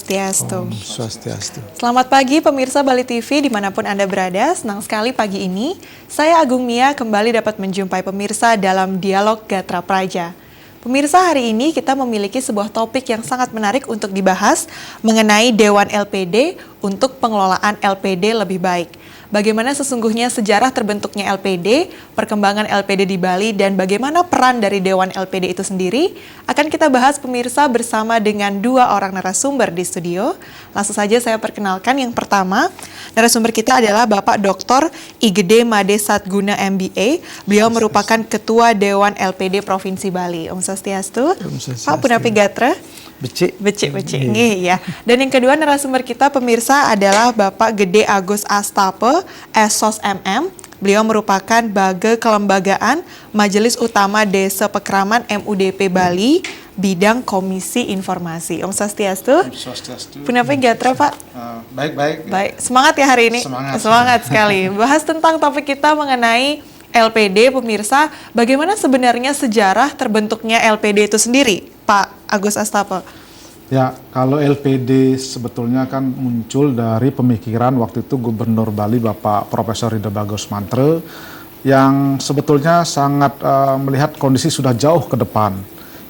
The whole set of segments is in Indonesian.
Swastiastu. Om Swastiastu. Selamat pagi pemirsa Bali TV dimanapun Anda berada. Senang sekali pagi ini saya Agung Mia kembali dapat menjumpai pemirsa dalam Dialog Gatra Praja. Pemirsa, hari ini kita memiliki sebuah topik yang sangat menarik untuk dibahas mengenai Dewan LPD untuk pengelolaan LPD lebih baik. Bagaimana sesungguhnya sejarah terbentuknya LPD, perkembangan LPD di Bali, dan bagaimana peran dari Dewan LPD itu sendiri, akan kita bahas pemirsa bersama dengan dua orang narasumber di studio. Langsung saja saya perkenalkan yang pertama, narasumber kita adalah Bapak Dr. Igede Made Satguna MBA. Beliau merupakan Ketua Dewan LPD Provinsi Bali. Om Swastiastu. Pak Punapi Gatra. Becik. Nggih ya. Dan yang kedua narasumber kita pemirsa adalah Bapak Gede Agus Astape, SOS MM. Beliau merupakan Bage Kelembagaan Majelis Utama Desa Pekraman MUDP Bali, bidang Komisi Informasi. Om Swastiastu. Punapi Gatra, Pak. Baik. Semangat ya hari ini. Semangat sekali. Bahas tentang topik kita mengenai LPD, pemirsa. Bagaimana sebenarnya sejarah terbentuknya LPD itu sendiri, Pak Agus Astape? Ya, kalau LPD sebetulnya kan muncul dari pemikiran waktu itu Gubernur Bali Bapak Profesor Ridho Bagus Mantre yang sebetulnya sangat melihat kondisi sudah jauh ke depan.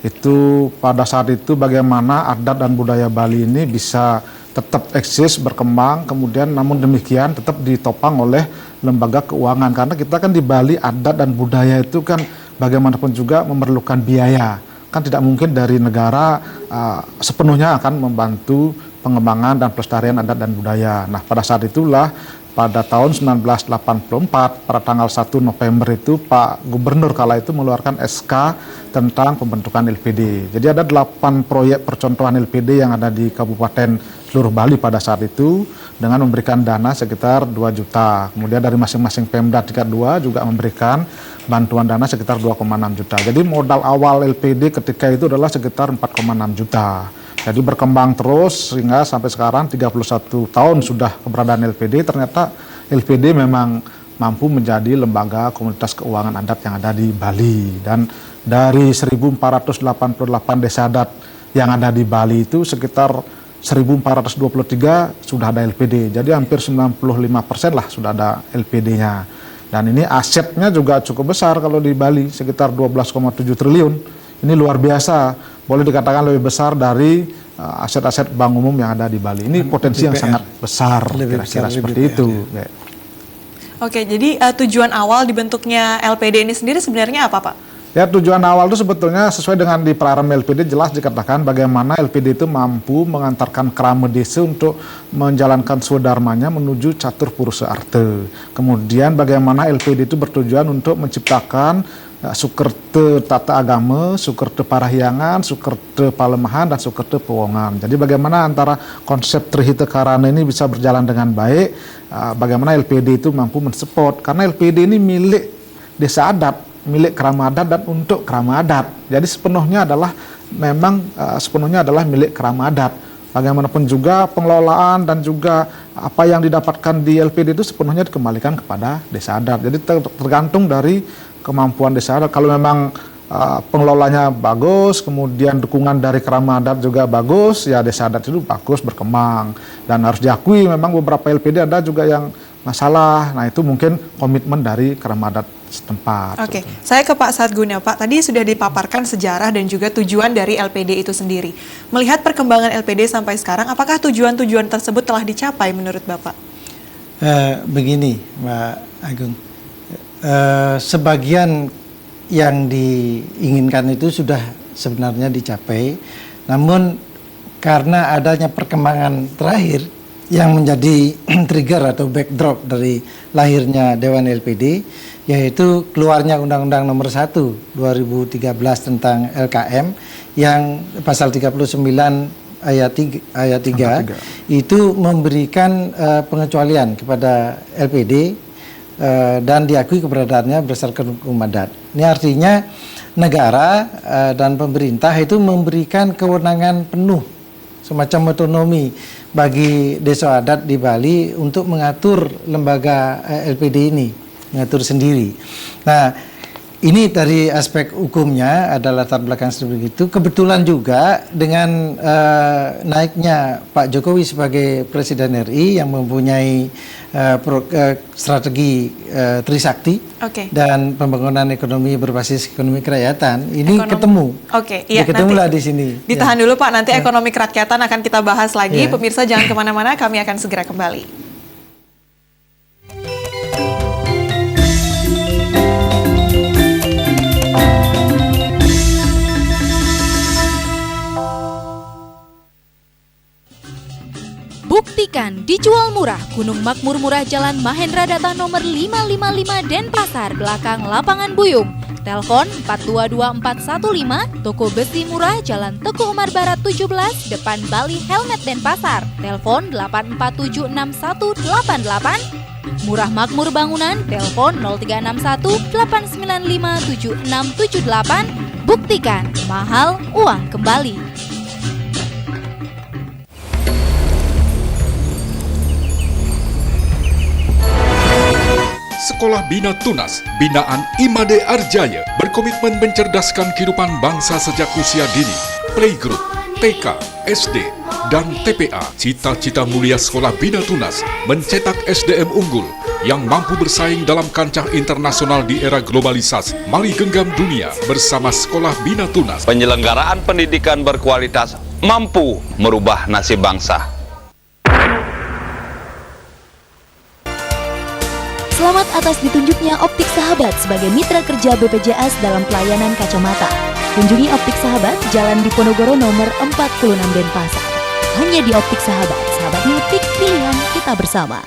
Itu pada saat itu bagaimana adat dan budaya Bali ini bisa tetap eksis, berkembang, kemudian namun demikian tetap ditopang oleh lembaga keuangan. Karena kita kan di Bali adat dan budaya itu kan bagaimanapun juga memerlukan biaya. Kan tidak mungkin dari negara sepenuhnya akan membantu pengembangan dan pelestarian adat dan budaya. Nah, pada saat itulah pada tahun 1984 pada tanggal 1 November itu Pak Gubernur kala itu mengeluarkan SK tentang pembentukan LPD. Jadi ada 8 proyek percontohan LPD yang ada di Kabupaten seluruh Bali pada saat itu dengan memberikan dana sekitar 2 juta. Kemudian dari masing-masing Pemda tingkat 2 juga memberikan bantuan dana sekitar 2,6 juta. Jadi modal awal LPD ketika itu adalah sekitar 4,6 juta. Jadi berkembang terus sehingga sampai sekarang 31 tahun sudah keberadaan LPD. Ternyata LPD memang mampu menjadi lembaga komunitas keuangan adat yang ada di Bali. Dan dari 1488 desa adat yang ada di Bali itu sekitar 1423 sudah ada LPD. Jadi hampir 95% lah sudah ada LPD-nya. Dan ini asetnya juga cukup besar kalau di Bali, sekitar 12,7 triliun. Ini luar biasa, boleh dikatakan lebih besar dari aset-aset bank umum yang ada di Bali. Ini potensi yang sangat besar, kira-kira seperti itu. Oke, jadi tujuan awal dibentuknya LPD ini sendiri sebenarnya apa, Pak? Ya, tujuan awal itu sebetulnya sesuai dengan di Praram LPD jelas dikatakan bagaimana LPD itu mampu mengantarkan kerama desa untuk menjalankan swadharmanya menuju catur purusa arte. Kemudian bagaimana LPD itu bertujuan untuk menciptakan sukerte tata agama, sukerte parahyangan, sukerte palemahan, dan sukerte pewongan. Jadi bagaimana antara konsep Trihita Karana ini bisa berjalan dengan baik, bagaimana LPD itu mampu mensupport, karena LPD ini milik desa adat, milik kerama adat dan untuk kerama adat. Jadi sepenuhnya adalah memang sepenuhnya adalah milik kerama adat. Bagaimanapun juga pengelolaan dan juga apa yang didapatkan di LPD itu sepenuhnya dikembalikan kepada desa adat. Jadi tergantung dari kemampuan desa adat. Kalau memang pengelolanya bagus, kemudian dukungan dari kerama adat juga bagus, ya desa adat itu bagus berkembang. Dan harus diakui memang beberapa LPD ada juga yang masalah. Nah, itu mungkin komitmen dari kerama adat setempat. Oke, saya ke Pak Satguna. Pak, tadi sudah dipaparkan sejarah dan juga tujuan dari LPD itu sendiri. Melihat perkembangan LPD sampai sekarang, apakah tujuan-tujuan tersebut telah dicapai menurut Bapak? Begini, Mbak Agung. Sebagian yang diinginkan itu sudah sebenarnya dicapai, namun karena adanya perkembangan terakhir yang menjadi trigger atau backdrop dari lahirnya Dewan LPD, yaitu keluarnya Undang-Undang Nomor 1 2013 tentang LKM yang pasal 39 ayat 3 itu memberikan pengecualian kepada LPD dan diakui keberadaannya berdasarkan hukum adat. Ini artinya negara dan pemerintah itu memberikan kewenangan penuh, semacam otonomi bagi desa adat di Bali untuk mengatur lembaga LPD ini, mengatur sendiri. Nah, ini dari aspek hukumnya ada latar belakang seperti itu. Kebetulan juga dengan naiknya Pak Jokowi sebagai Presiden RI yang mempunyai strategi Trisakti dan pembangunan ekonomi berbasis ekonomi kerakyatan, ini ketemu. Iya, ketemulah di sini. Ditahan dulu Pak, nanti ekonomi kerakyatan akan kita bahas lagi. Pemirsa jangan kemana-mana, kami akan segera kembali. Buktikan dijual murah Gunung Makmur Murah Jalan Mahendra Data nomor 555 Denpasar belakang Lapangan Buyung. Telepon 422415, Toko Besi Murah Jalan Teguh Umar Barat 17 depan Bali Helmet Denpasar. Telepon 8476188. Murah Makmur Bangunan, telepon 0361 895 7678. Buktikan, mahal uang kembali. Sekolah Bina Tunas, binaan Imade Arjaya, berkomitmen mencerdaskan kehidupan bangsa sejak usia dini. Playgroup, TK, SD, dan TPA. Cita-cita mulia Sekolah Bina Tunas mencetak SDM unggul yang mampu bersaing dalam kancah internasional di era globalisasi. Mari genggam dunia bersama Sekolah Bina Tunas. Penyelenggaraan pendidikan berkualitas mampu merubah nasib bangsa. Selamat atas ditunjuknya Optik Sahabat sebagai mitra kerja BPJS dalam pelayanan kacamata. Kunjungi Optik Sahabat, Jalan Diponegoro nomor 46 Denpasar. Hanya di Optik Sahabat, sahabatnya optik pilihan kita bersama.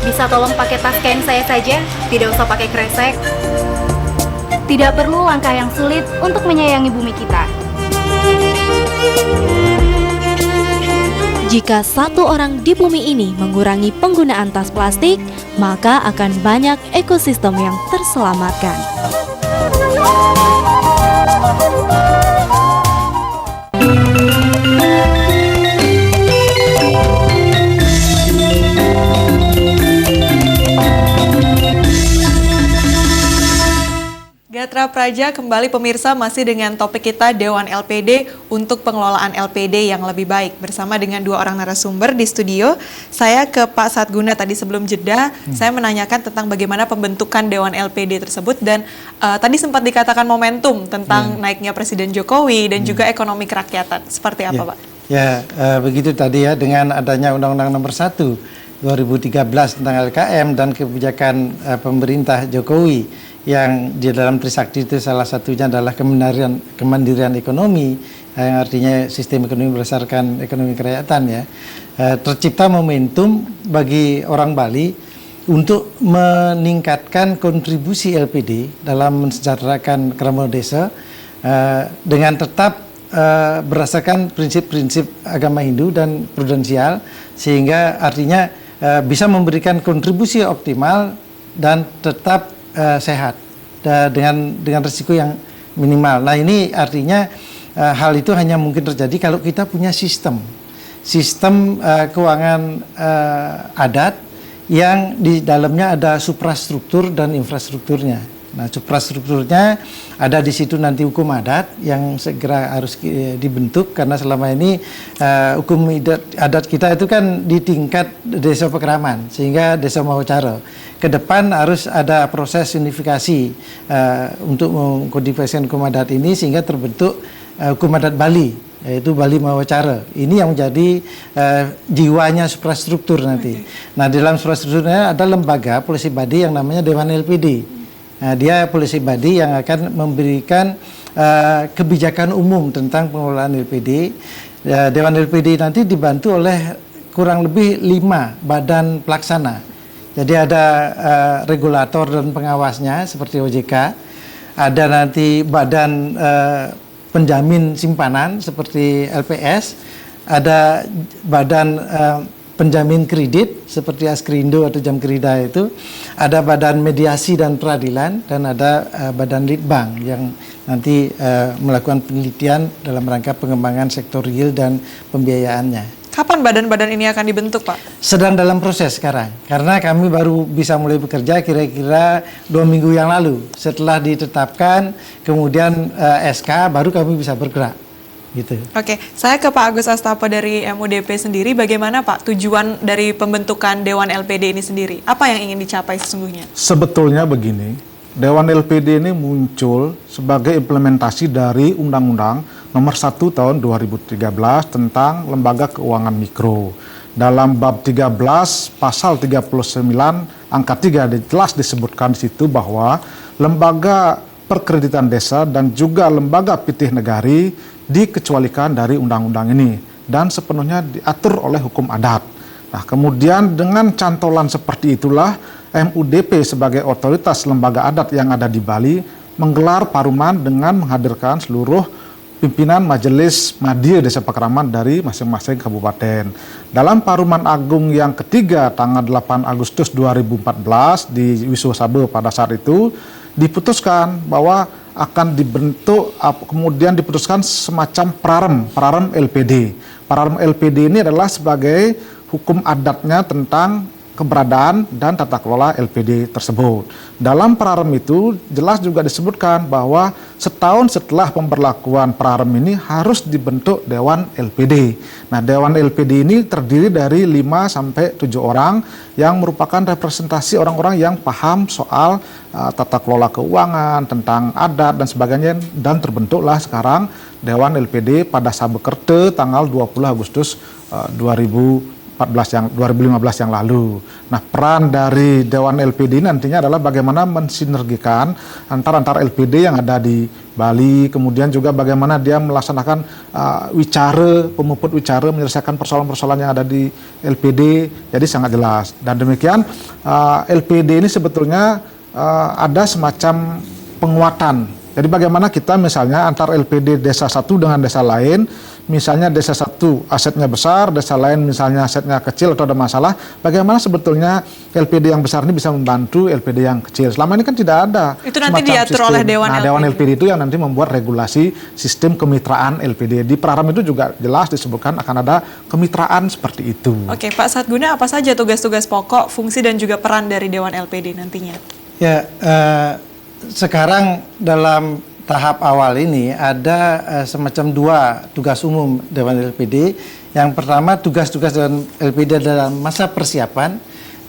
Bisa tolong pakai tas kain saya saja, tidak usah pakai kresek. Tidak perlu langkah yang sulit untuk menyayangi bumi kita. Jika satu orang di bumi ini mengurangi penggunaan tas plastik, maka akan banyak ekosistem yang terselamatkan. Gatra Praja kembali pemirsa masih dengan topik kita Dewan LPD untuk pengelolaan LPD yang lebih baik bersama dengan dua orang narasumber di studio. Saya ke Pak Satguna tadi sebelum jeda, saya menanyakan tentang bagaimana pembentukan Dewan LPD tersebut dan tadi sempat dikatakan momentum tentang naiknya Presiden Jokowi dan juga ekonomi kerakyatan. Seperti apa Pak? Ya, begitu tadi ya, dengan adanya Undang-Undang Nomor 1 2013 tentang LKM dan kebijakan pemerintah Jokowi yang di dalam Trisakti itu salah satunya adalah kemandirian ekonomi, yang artinya sistem ekonomi berdasarkan ekonomi kerakyatan ya. Tercipta momentum bagi orang Bali untuk meningkatkan kontribusi LPD dalam mensejahterakan keramaian desa dengan tetap berdasarkan prinsip-prinsip agama Hindu dan prudensial, sehingga artinya bisa memberikan kontribusi optimal dan tetap sehat dengan risiko yang minimal. Nah, ini artinya hal itu hanya mungkin terjadi kalau kita punya sistem keuangan adat yang di dalamnya ada suprastruktur dan infrastrukturnya. Nah, suprastrukturnya ada di situ nanti hukum adat yang segera harus dibentuk, karena selama ini hukum adat kita itu kan di tingkat desa Pekraman sehingga desa Mahocara. Ke depan harus ada proses unifikasi untuk mengkodifikasikan hukum adat ini sehingga terbentuk hukum adat Bali, yaitu Bali Mahocara. Ini yang menjadi jiwanya suprastruktur nanti. Nah, di dalam suprastrukturnya ada lembaga polisi badi yang namanya Dewan LPD. Nah, dia polisi badi yang akan memberikan kebijakan umum tentang pengelolaan LPD. Dewan LPD nanti dibantu oleh kurang lebih 5 badan pelaksana. Jadi ada regulator dan pengawasnya seperti OJK, ada nanti badan penjamin simpanan seperti LPS, ada badan penjamin kredit seperti Askrindo atau Jamkrida itu, ada badan mediasi dan peradilan, dan ada badan litbang yang nanti melakukan penelitian dalam rangka pengembangan sektor real dan pembiayaannya. Kapan badan-badan ini akan dibentuk, Pak? Sedang dalam proses sekarang, karena kami baru bisa mulai bekerja kira-kira 2 minggu yang lalu. Setelah ditetapkan, kemudian SK, baru kami bisa bergerak. Gitu. Oke, saya ke Pak Agus Astapo dari MUDP sendiri. Bagaimana Pak tujuan dari pembentukan Dewan LPD ini sendiri? Apa yang ingin dicapai sesungguhnya? Sebetulnya begini, Dewan LPD ini muncul sebagai implementasi dari Undang-Undang Nomor 1 Tahun 2013 tentang Lembaga Keuangan Mikro. Dalam bab 13 pasal 39 angka 3 jelas disebutkan di situ bahwa lembaga perkreditan desa dan juga lembaga pitih negari dikecualikan dari undang-undang ini dan sepenuhnya diatur oleh hukum adat. Nah, kemudian dengan cantolan seperti itulah MUDP sebagai otoritas lembaga adat yang ada di Bali menggelar paruman dengan menghadirkan seluruh pimpinan majelis Madya Desa Pakraman dari masing-masing kabupaten. Dalam paruman agung yang ketiga tanggal 8 Agustus 2014 di Wiswosabe pada saat itu diputuskan bahwa akan dibentuk, kemudian diputuskan semacam pararem LPD. Pararem LPD ini adalah sebagai hukum adatnya tentang keberadaan dan tata kelola LPD tersebut. Dalam pararem itu jelas juga disebutkan bahwa setahun setelah pemberlakuan pararem ini harus dibentuk Dewan LPD. Nah, Dewan LPD ini terdiri dari 5 sampai 7 orang yang merupakan representasi orang-orang yang paham soal tata kelola keuangan, tentang adat dan sebagainya, dan terbentuklah sekarang Dewan LPD pada Sabekerte tanggal 20 Agustus 2015 yang lalu. Nah, peran dari Dewan LPD nantinya adalah bagaimana mensinergikan antar LPD yang ada di Bali, kemudian juga bagaimana dia melaksanakan pemuput wicara, menyelesaikan persoalan-persoalan yang ada di LPD, jadi sangat jelas. Dan demikian LPD ini sebetulnya ada semacam penguatan. Jadi bagaimana kita misalnya antar LPD desa satu dengan desa lain, misalnya desa satu asetnya besar, desa lain misalnya asetnya kecil atau ada masalah, bagaimana sebetulnya LPD yang besar ini bisa membantu LPD yang kecil. Selama ini kan tidak ada. Itu nanti diatur oleh Dewan LPD. Dewan LPD itu yang nanti membuat regulasi sistem kemitraan LPD. Di pararem itu juga jelas disebutkan akan ada kemitraan seperti itu. Oke, Pak Satguna, apa saja tugas-tugas pokok, fungsi dan juga peran dari Dewan LPD nantinya? Ya, sekarang dalam tahap awal ini ada semacam 2 tugas umum Dewan LPD. Yang pertama tugas-tugas Dewan LPD dalam masa persiapan,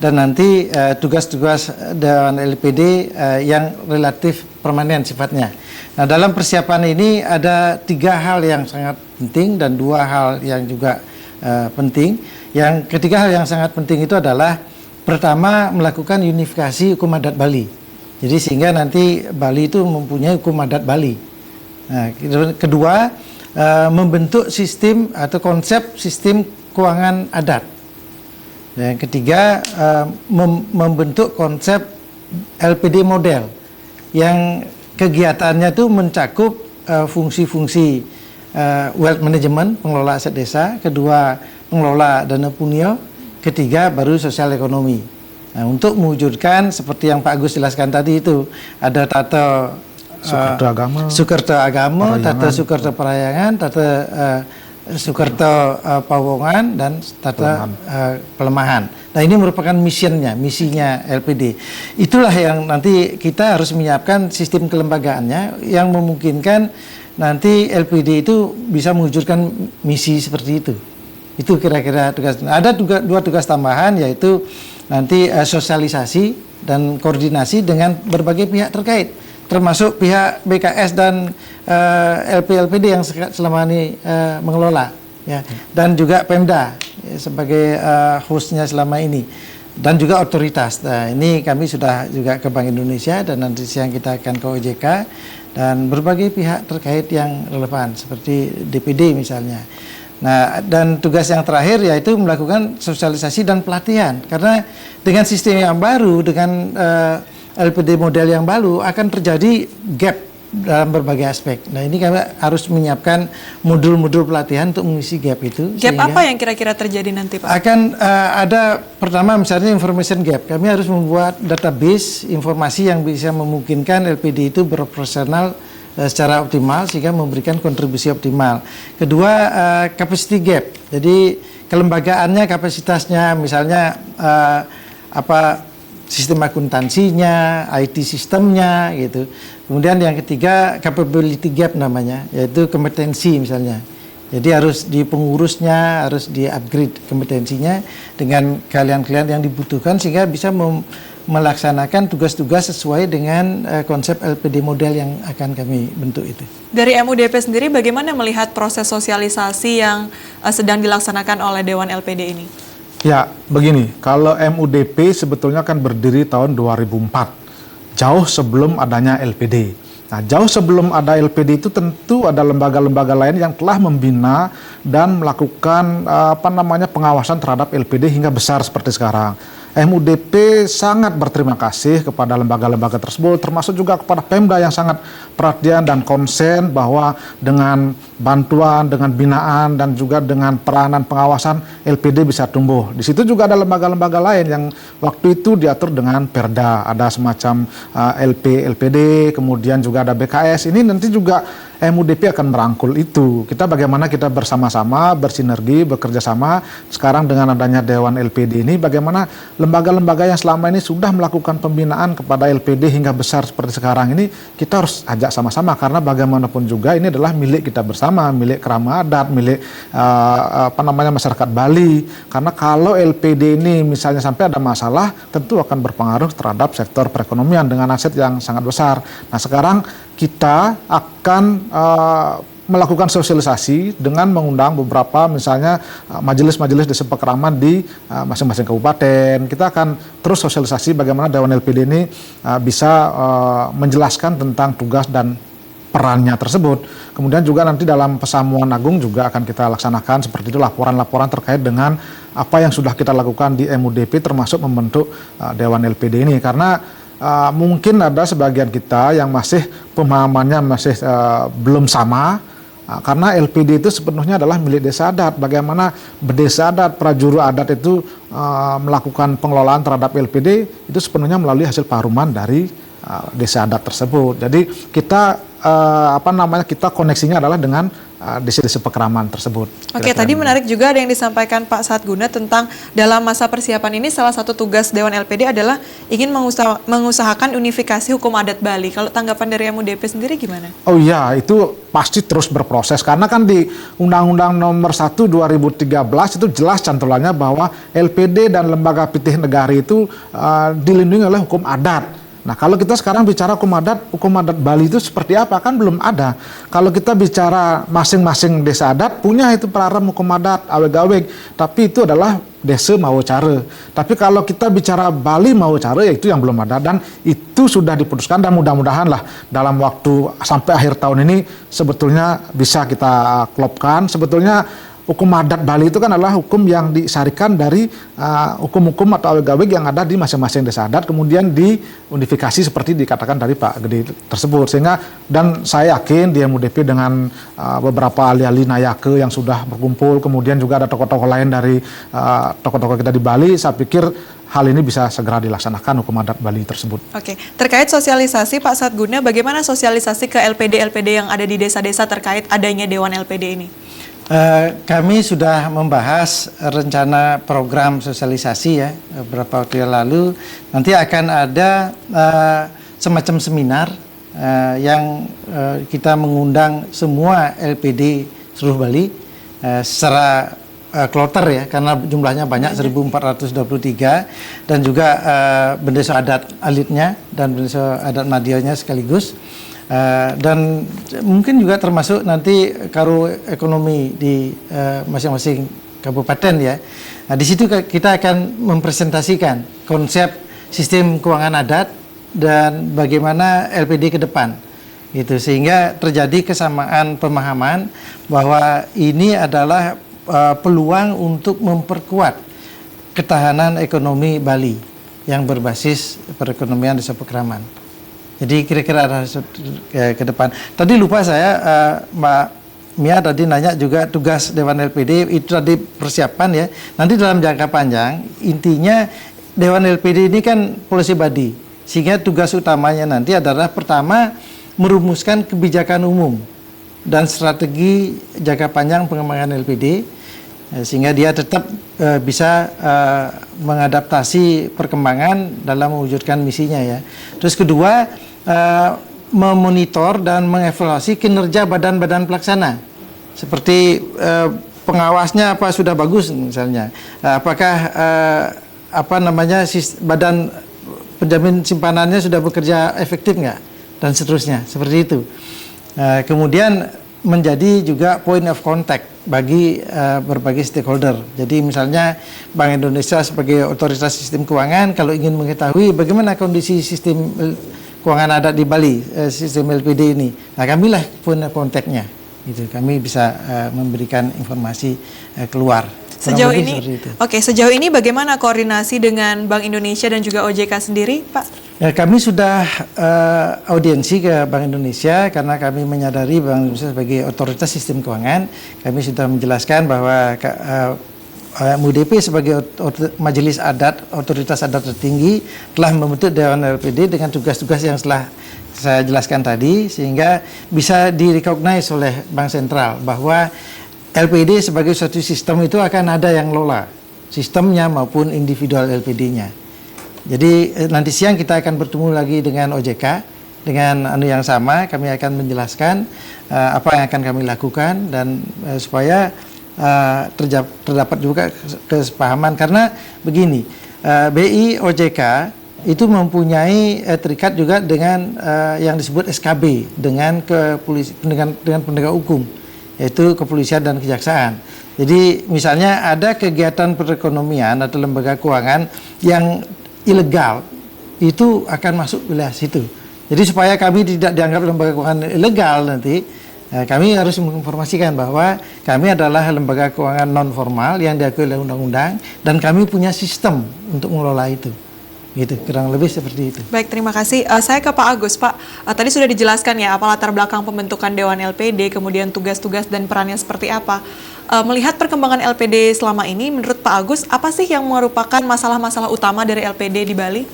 dan nanti tugas-tugas Dewan LPD yang relatif permanen sifatnya. Nah, dalam persiapan ini ada 3 hal yang sangat penting dan 2 hal yang juga penting. Yang ketiga hal yang sangat penting itu adalah pertama melakukan unifikasi hukum adat Bali. Jadi sehingga nanti Bali itu mempunyai hukum adat Bali. Nah, kedua, membentuk sistem atau konsep sistem keuangan adat. Yang ketiga, membentuk konsep LPD model yang kegiatannya itu mencakup fungsi-fungsi wealth management, pengelola aset desa, kedua pengelola dana punio, ketiga baru sosial ekonomi. Nah, untuk mewujudkan seperti yang Pak Agus jelaskan tadi itu, ada tata Sukerto Agama, tata Sukerto Parayangan, tata Sukerto Pawongan, dan tata Pelemahan. Nah, ini merupakan misinya LPD. Itulah yang nanti kita harus menyiapkan sistem kelembagaannya yang memungkinkan nanti LPD itu bisa mewujudkan misi seperti itu. Itu kira-kira tugas. Ada 2 tugas tambahan, yaitu nanti sosialisasi dan koordinasi dengan berbagai pihak terkait, termasuk pihak BKS dan LPD yang selama ini mengelola, ya, dan juga Pemda ya, sebagai hostnya selama ini, dan juga otoritas. Nah, ini kami sudah juga ke Bank Indonesia, dan nanti siang kita akan ke OJK dan berbagai pihak terkait yang relevan seperti DPD misalnya. Nah, dan tugas yang terakhir yaitu melakukan sosialisasi dan pelatihan, karena dengan sistem yang baru, dengan LPD model yang baru akan terjadi gap dalam berbagai aspek. Nah, ini kami harus menyiapkan modul-modul pelatihan untuk mengisi gap itu. Gap apa yang kira-kira terjadi nanti, Pak? Akan ada pertama misalnya information gap. Kami harus membuat database informasi yang bisa memungkinkan LPD itu beroperasional secara optimal sehingga memberikan kontribusi optimal. Kedua, capacity gap. Jadi kelembagaannya, kapasitasnya, misalnya sistem akuntansinya, IT sistemnya gitu. Kemudian yang ketiga capability gap namanya, yaitu kompetensi misalnya. Jadi harus di pengurusnya harus di-upgrade kompetensinya dengan kalian-kalian yang dibutuhkan sehingga bisa melaksanakan tugas-tugas sesuai dengan konsep LPD model yang akan kami bentuk itu. Dari MUDP sendiri bagaimana melihat proses sosialisasi yang sedang dilaksanakan oleh Dewan LPD ini? Ya, begini, kalau MUDP sebetulnya kan berdiri tahun 2004, jauh sebelum adanya LPD. Nah, jauh sebelum ada LPD itu tentu ada lembaga-lembaga lain yang telah membina dan melakukan pengawasan terhadap LPD hingga besar seperti sekarang. MUDP sangat berterima kasih kepada lembaga-lembaga tersebut, termasuk juga kepada Pemda yang sangat perhatian dan konsen bahwa dengan bantuan, dengan binaan, dan juga dengan peranan pengawasan LPD bisa tumbuh. Di situ juga ada lembaga-lembaga lain yang waktu itu diatur dengan Perda, ada semacam LPD, kemudian juga ada BKS. Ini nanti juga MUDP akan merangkul itu. Bagaimana kita bersama-sama, bersinergi, bekerja sama. Sekarang dengan adanya Dewan LPD ini, bagaimana lembaga-lembaga yang selama ini sudah melakukan pembinaan kepada LPD hingga besar seperti sekarang ini, kita harus ajak sama-sama. Karena bagaimanapun juga ini adalah milik kita bersama, milik kerama adat, milik masyarakat Bali. Karena kalau LPD ini misalnya sampai ada masalah, tentu akan berpengaruh terhadap sektor perekonomian dengan aset yang sangat besar. Nah, sekarang kita akan melakukan sosialisasi dengan mengundang beberapa misalnya majelis-majelis desa pekraman di masing-masing kabupaten. Kita akan terus sosialisasi bagaimana Dewan LPD ini bisa menjelaskan tentang tugas dan perannya tersebut. Kemudian juga nanti dalam Pesamuan Agung juga akan kita laksanakan seperti itu laporan-laporan terkait dengan apa yang sudah kita lakukan di MUDP termasuk membentuk Dewan LPD ini. Karena mungkin ada sebagian kita yang masih pemahamannya masih belum sama, karena LPD itu sepenuhnya adalah milik desa adat. Bagaimana berdesa adat, prajuru adat itu melakukan pengelolaan terhadap LPD itu sepenuhnya melalui hasil paruman dari desa adat tersebut. Jadi kita kita koneksinya adalah dengan desa-desa pekraman tersebut. Oke, tadi menarik juga ada yang disampaikan Pak Satguna tentang dalam masa persiapan ini salah satu tugas Dewan LPD adalah ingin mengusahakan unifikasi hukum adat Bali. Kalau tanggapan dari MUDP sendiri gimana? Oh iya, itu pasti terus berproses karena kan di Undang-Undang Nomor 1 2013 itu jelas cantolannya bahwa LPD dan lembaga pitih negari itu dilindungi oleh hukum adat. Nah, kalau kita sekarang bicara hukum adat Bali itu seperti apa? Kan belum ada. Kalau kita bicara masing-masing desa adat punya itu perarem hukum adat, aweg-aweg, tapi itu adalah desa mau cara. Tapi kalau kita bicara Bali mau cara, ya itu yang belum ada dan itu sudah diputuskan dan mudah-mudahan lah dalam waktu sampai akhir tahun ini sebetulnya bisa kita klopkan. Sebetulnya hukum adat Bali itu kan adalah hukum yang disarikan dari hukum-hukum atau aweg-aweg yang ada di masing-masing desa adat, kemudian diunifikasi seperti dikatakan dari Pak Gede tersebut. Sehingga dan saya yakin di MUDP dengan beberapa ahli-ahli Nayake yang sudah berkumpul, kemudian juga ada tokoh-tokoh lain dari tokoh-tokoh kita di Bali, saya pikir hal ini bisa segera dilaksanakan hukum adat Bali tersebut. Oke, terkait sosialisasi Pak Satguna, bagaimana sosialisasi ke LPD-LPD yang ada di desa-desa terkait adanya Dewan LPD ini? Kami sudah membahas rencana program sosialisasi ya beberapa waktu yang lalu. Nanti akan ada semacam seminar yang kita mengundang semua LPD seluruh Bali secara kloter ya, karena jumlahnya banyak 1423 dan juga bendesa adat alitnya dan bendesa adat Madianya sekaligus. Dan mungkin juga termasuk nanti karo ekonomi di masing-masing kabupaten ya. Nah, di situ kita akan mempresentasikan konsep sistem keuangan adat dan bagaimana LPD ke depan. Gitu, sehingga terjadi kesamaan pemahaman bahwa ini adalah peluang untuk memperkuat ketahanan ekonomi Bali yang berbasis perekonomian desa pekraman. Jadi kira-kira ada ke depan. Tadi lupa saya, Mbak Mia tadi nanya juga tugas Dewan LPD itu tadi persiapan ya. Nanti dalam jangka panjang intinya Dewan LPD ini kan policy body, sehingga tugas utamanya nanti adalah pertama merumuskan kebijakan umum dan strategi jangka panjang pengembangan LPD, sehingga dia tetap bisa mengadaptasi perkembangan dalam mewujudkan misinya ya. Terus kedua, memonitor dan mengevaluasi kinerja badan-badan pelaksana, seperti pengawasnya apa sudah bagus misalnya, apakah badan penjamin simpanannya sudah bekerja efektif nggak, dan seterusnya seperti itu. Kemudian menjadi juga point of contact bagi berbagai stakeholder. Jadi misalnya Bank Indonesia sebagai otoritas sistem keuangan kalau ingin mengetahui bagaimana kondisi sistem keuangan adat di Bali, sistem LPD ini, nah kamilah point of contact-nya. Gitu. Kami bisa memberikan informasi keluar. Sejauh ini bagaimana koordinasi dengan Bank Indonesia dan juga OJK sendiri, Pak? Ya, kami sudah audiensi ke Bank Indonesia karena kami menyadari Bank Indonesia sebagai otoritas sistem keuangan. Kami sudah menjelaskan bahwa MUDP sebagai majelis adat, otoritas adat tertinggi, telah membentuk Dewan LPD dengan tugas-tugas yang telah saya jelaskan tadi, sehingga bisa direcognize oleh Bank Sentral bahwa LPD sebagai suatu sistem itu akan ada yang lola sistemnya maupun individual LPD-nya. Jadi nanti siang kita akan bertemu lagi dengan OJK dengan yang sama, kami akan menjelaskan apa yang akan kami lakukan dan supaya terdapat juga kesepahaman, karena begini, BI OJK itu mempunyai terikat juga dengan yang disebut SKB dengan penegak hukum, yaitu kepolisian dan kejaksaan. Jadi misalnya ada kegiatan perekonomian atau lembaga keuangan yang ilegal, itu akan masuk wilayah situ. Jadi supaya kami tidak dianggap lembaga keuangan ilegal nanti, kami harus menginformasikan bahwa kami adalah lembaga keuangan non formal yang diakui oleh undang-undang dan kami punya sistem untuk mengelola itu. Gitu, kurang lebih seperti itu. Baik, terima kasih. Saya ke Pak Agus. Pak, tadi sudah dijelaskan ya apa latar belakang pembentukan Dewan LPD, kemudian tugas-tugas dan perannya seperti apa. Melihat perkembangan LPD selama ini, menurut Pak Agus, apa sih yang merupakan masalah-masalah utama dari LPD di Bali?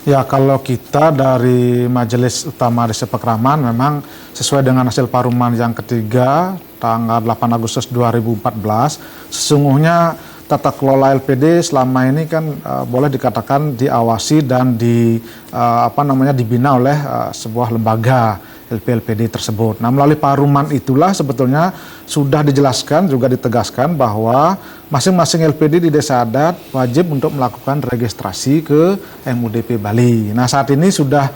Ya, kalau kita dari Majelis Utama Desa Pekraman memang sesuai dengan hasil paruman yang ketiga tanggal 8 Agustus 2014, sesungguhnya tata kelola LPD selama ini kan boleh dikatakan diawasi dan dibina oleh sebuah lembaga LPD tersebut. Nah, melalui paruman itulah sebetulnya sudah dijelaskan juga ditegaskan bahwa masing-masing LPD di desa adat wajib untuk melakukan registrasi ke MUDP Bali. Nah, saat ini sudah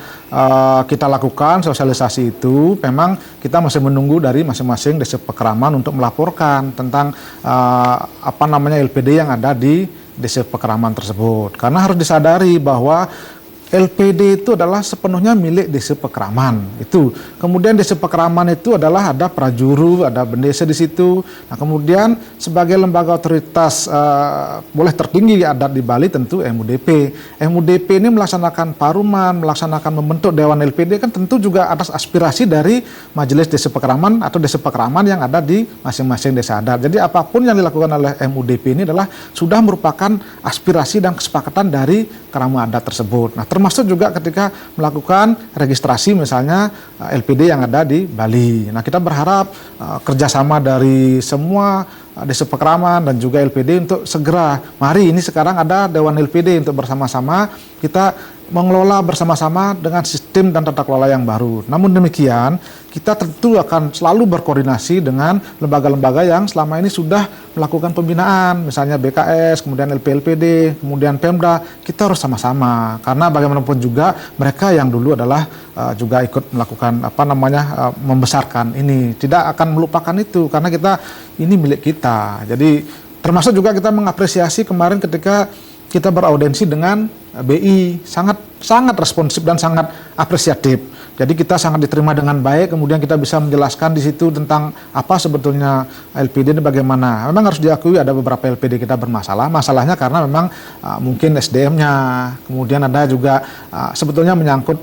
kita lakukan sosialisasi itu. Memang kita masih menunggu dari masing-masing desa Pekraman untuk melaporkan tentang LPD yang ada di desa Pekraman tersebut. Karena harus disadari bahwa LPD itu adalah sepenuhnya milik Desa Pekraman. Itu. Kemudian Desa Pekraman itu adalah ada prajuru, ada bendesa di situ. Nah, kemudian sebagai lembaga otoritas boleh tertinggi adat di Bali tentu MUDP. MUDP ini melaksanakan paruman, melaksanakan membentuk Dewan LPD kan tentu juga atas aspirasi dari Majelis Desa Pekraman atau Desa Pekraman yang ada di masing-masing desa adat. Jadi apapun yang dilakukan oleh MUDP ini adalah sudah merupakan aspirasi dan kesepakatan dari keramu adat tersebut. Nah, termasuk juga ketika melakukan registrasi misalnya LPD yang ada di Bali. Nah, kita berharap kerjasama dari semua Desa Pekraman dan juga LPD untuk segera, mari ini sekarang ada Dewan LPD untuk bersama-sama kita mengelola bersama-sama dengan sistem dan tata kelola yang baru. Namun demikian, kita tentu akan selalu berkoordinasi dengan lembaga-lembaga yang selama ini sudah melakukan pembinaan, misalnya BKS, kemudian LPLPD, kemudian Pemda, kita harus sama-sama. Karena bagaimanapun juga mereka yang dulu adalah juga ikut melakukan membesarkan ini. Tidak akan melupakan itu karena ini milik kita. Jadi termasuk juga kita mengapresiasi kemarin ketika kita beraudiensi dengan BI sangat responsif dan sangat apresiatif. Jadi kita sangat diterima dengan baik, kemudian kita bisa menjelaskan di situ tentang apa sebetulnya LPD ini bagaimana. Memang harus diakui ada beberapa LPD kita bermasalah. Masalahnya karena memang mungkin SDM-nya, kemudian ada juga sebetulnya menyangkut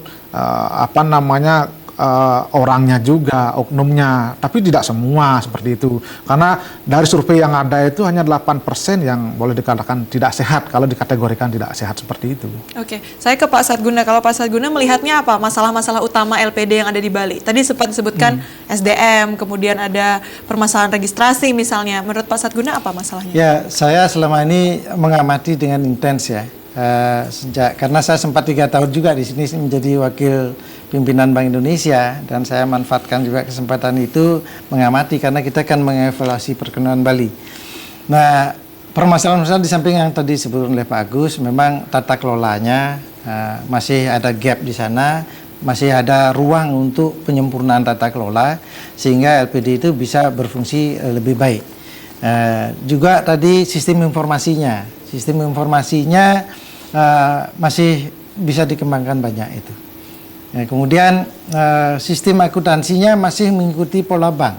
orangnya juga, oknumnya, tapi tidak semua seperti itu. Karena dari survei yang ada itu hanya 8% yang boleh dikatakan tidak sehat, kalau dikategorikan tidak sehat seperti itu. Oke, saya ke Pak Satguna. Kalau Pak Satguna melihatnya apa masalah-masalah utama LPD yang ada di Bali? Tadi sempat disebutkan SDM, kemudian ada permasalahan registrasi misalnya. Menurut Pak Satguna apa masalahnya? Ya, saya selama ini mengamati dengan intens ya. Karena saya sempat 3 tahun juga di sini menjadi wakil pimpinan Bank Indonesia, dan saya manfaatkan juga kesempatan itu mengamati karena kita kan mengevaluasi perekonomian Bali. Nah, permasalahan-permasalahan di samping yang tadi disebut oleh Pak Agus, memang tata kelolanya masih ada gap di sana, masih ada ruang untuk penyempurnaan tata kelola sehingga LPD itu bisa berfungsi lebih baik. Juga tadi sistem informasinya masih bisa dikembangkan banyak itu. Kemudian sistem akuntansinya masih mengikuti pola bank,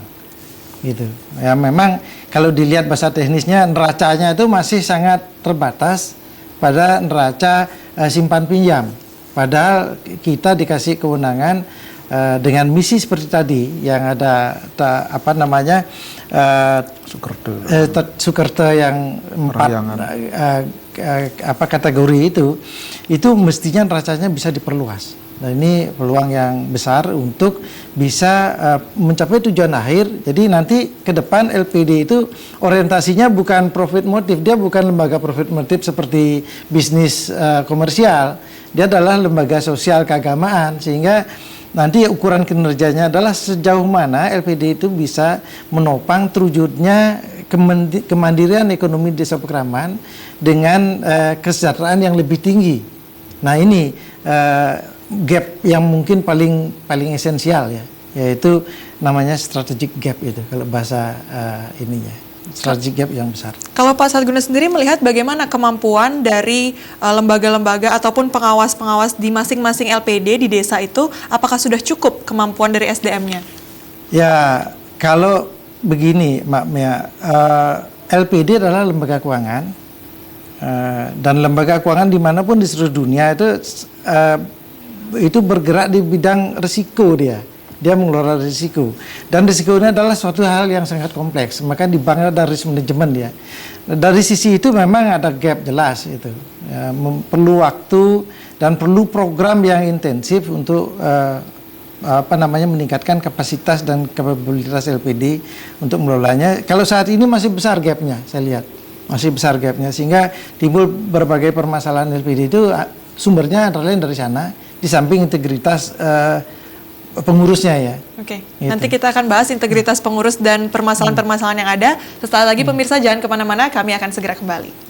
gitu. Ya memang kalau dilihat bahasa teknisnya neracanya itu masih sangat terbatas pada neraca simpan pinjam. Padahal kita dikasih kewenangan dengan misi seperti tadi yang ada Sukerta yang 4 kategori itu mestinya neracanya bisa diperluas. Nah, ini peluang yang besar untuk bisa mencapai tujuan akhir. Jadi nanti ke depan LPD itu orientasinya bukan profit motif, dia bukan lembaga profit motif seperti bisnis komersial. Dia adalah lembaga sosial keagamaan, sehingga nanti ukuran kinerjanya adalah sejauh mana LPD itu bisa menopang terwujudnya kemandirian ekonomi desa Pekraman dengan kesejahteraan yang lebih tinggi. Nah, ini gap yang mungkin paling esensial ya, yaitu namanya strategic gap itu kalau bahasa strategic gap yang besar. Kalau Pak Satguna sendiri melihat bagaimana kemampuan dari lembaga-lembaga ataupun pengawas-pengawas di masing-masing LPD di desa itu, apakah sudah cukup kemampuan dari SDM-nya? Ya, kalau begini Mbak Mia, LPD adalah lembaga keuangan, dan lembaga keuangan dimanapun di seluruh dunia itu bergerak di bidang risiko dia mengelola risiko, dan risiko ini adalah suatu hal yang sangat kompleks, maka di bank ada risk management dia. Dari sisi itu memang ada gap jelas itu, perlu waktu dan perlu program yang intensif untuk meningkatkan kapasitas dan kapabilitas LPD untuk mengelolanya. Kalau saat ini masih besar gapnya, saya lihat masih besar gapnya, sehingga timbul berbagai permasalahan LPD itu sumbernya antara lain dari sana, di samping integritas pengurusnya ya. Oke, gitu. Nanti kita akan bahas integritas pengurus dan permasalahan-permasalahan yang ada. Setelah lagi pemirsa jangan kemana-mana, kami akan segera kembali.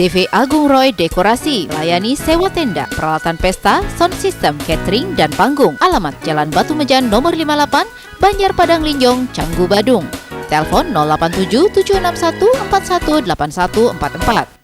TV Agung Roy Dekorasi, layani sewa tenda, peralatan pesta, sound system, catering, dan panggung. Alamat Jalan Batu Mejan nomor 58, Banjar Padang Linjong, Canggu, Badung. Telepon 087 761 418144.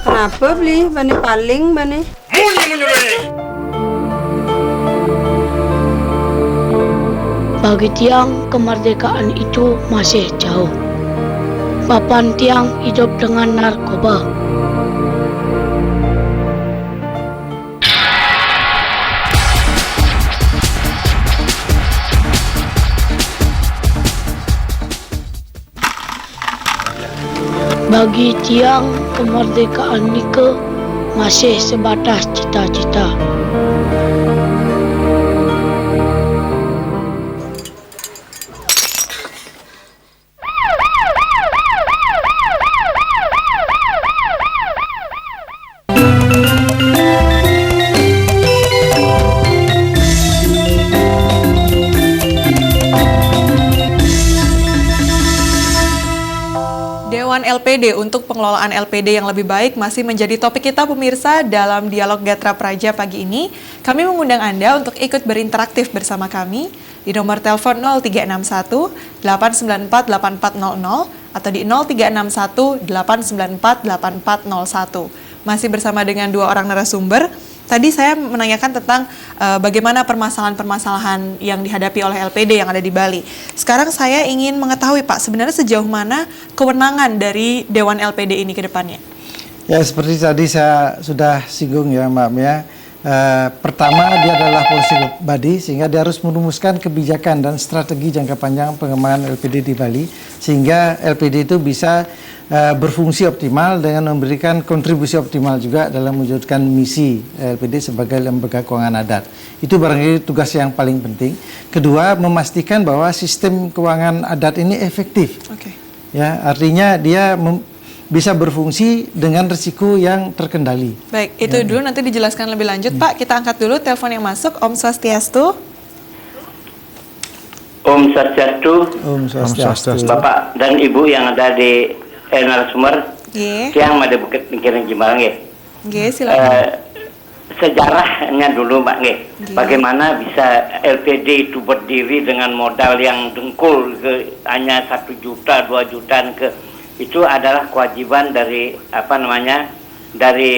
Kenapa beli bani paling bani? Bagi tiang, kemerdekaan itu masih jauh. Papan tiang hidup dengan narkoba. Bagi tiang kemerdekaan Nike masih sebatas cita-cita. Dewan LPD untuk pengelolaan LPD yang lebih baik masih menjadi topik kita pemirsa dalam Dialog Gatra Praja pagi ini. Kami mengundang Anda untuk ikut berinteraktif bersama kami di nomor telepon 0361 894 8400 atau di 0361 894 8401. Masih bersama dengan dua orang narasumber. Tadi saya menanyakan tentang bagaimana permasalahan-permasalahan yang dihadapi oleh LPD yang ada di Bali. Sekarang saya ingin mengetahui Pak, sebenarnya sejauh mana kewenangan dari Dewan LPD ini ke depannya? Ya, seperti tadi saya sudah singgung ya Mbak Mia. Pertama, dia adalah polisi body, sehingga dia harus merumuskan kebijakan dan strategi jangka panjang pengembangan LPD di Bali, sehingga LPD itu bisa berfungsi optimal dengan memberikan kontribusi optimal juga dalam mewujudkan misi LPD sebagai lembaga keuangan adat. Itu barangkali tugas yang paling penting. Kedua, memastikan bahwa sistem keuangan adat ini efektif. Oke. Ya, artinya dia bisa berfungsi dengan risiko yang terkendali. Baik, itu dulu nanti dijelaskan lebih lanjut Pak. Kita angkat dulu telepon yang masuk. Om Swastiastu. Om Swastiastu. Om Swastiastu. Bapak dan Ibu yang ada di narasumber. Yang ada Bukit Pikiran Jimbaran ya. Silakan. Sejarahnya dulu Mbak nggih. Bagaimana bisa LPD itu berdiri dengan modal yang dengkul hanya 1 juta, 2 jutaan itu adalah kewajiban dari dari